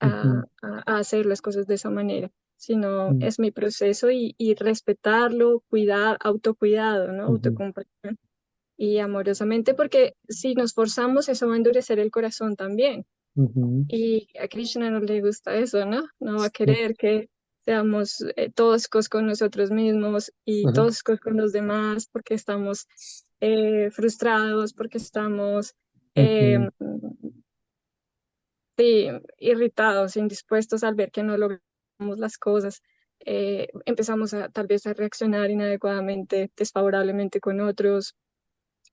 ujú, a hacer las cosas de esa manera, sino mm, es mi proceso y respetarlo, cuidar, autocuidado, ¿no? ujú, Autocompasión y amorosamente, porque si nos forzamos, eso va a endurecer el corazón también. ujú, Y a Krishna no le gusta eso, ¿no? No va a mm, querer que seamos toscos con nosotros mismos y ajá, toscos con los demás porque estamos frustrados, porque estamos ujú, eh, sí, irritados, indispuestos al ver que no logramos las cosas. Empezamos a tal vez a reaccionar inadecuadamente, desfavorablemente con otros,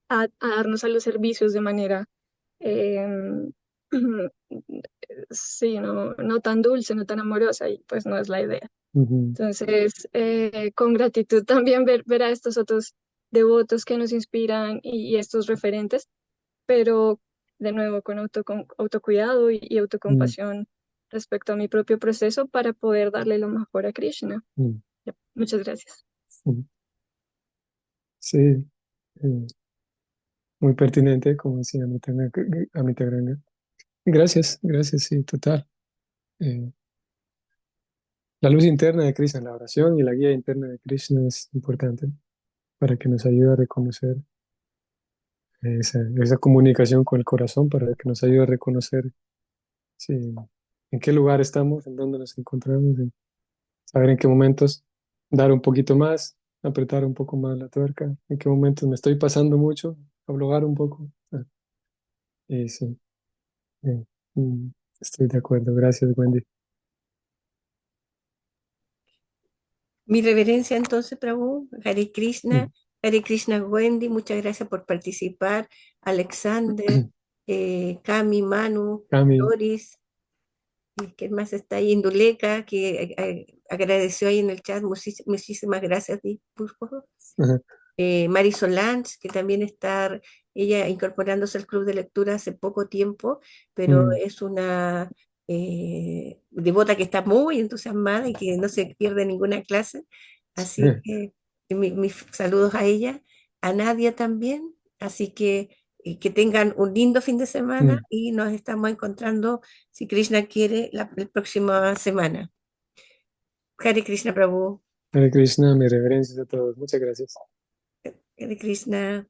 a darnos a los servicios de manera em, sí, no tan dulce, no tan amorosa, y pues no es la idea. ujú, Entonces, con gratitud también ver a estos otros devotos que nos inspiran y estos referentes, pero de nuevo con autocuidado y mm, autocompasión respecto a mi propio proceso para poder darle lo mejor a Krishna. mm, Ya, muchas gracias. mm. Sí, eh, muy pertinente, como decía Amita Granja. Gracias, gracias, sí, total. Eh, la luz interna de Krishna, la oración y la guía interna de Krishna es importante para que nos ayude a reconocer esa comunicación con el corazón, para que nos ayude a reconocer sí, en qué lugar estamos, en dónde nos encontramos, en saber en qué momentos dar un poquito más, apretar un poco más la tuerca, en qué momentos me estoy pasando mucho, aflojar un poco. Y sí, eh, mm, estoy de acuerdo. Gracias, Wendy. Mi reverencia entonces, Prabhu, Mm. Hare Krishna Wendy, muchas gracias por participar. Alexander, Cami, Manu, Cami, Doris, y ¿quién más está ahí? Induleka, que agradeció ahí en el chat, muchísimas gracias, Disculpo. ajá, Mari Solange, que también está ella incorporándose al club de lectura hace poco tiempo, pero mm, es una devota que está muy entusiasmada y que no se pierde ninguna clase. Así que mis saludos a ella, a Nadia también. Así que tengan un lindo fin de semana mm. y nos estamos encontrando, si Krishna quiere, la próxima semana. Hare Krishna Prabhu. Hare Krishna, mis reverencias a todos. Muchas gracias. Hare Krishna.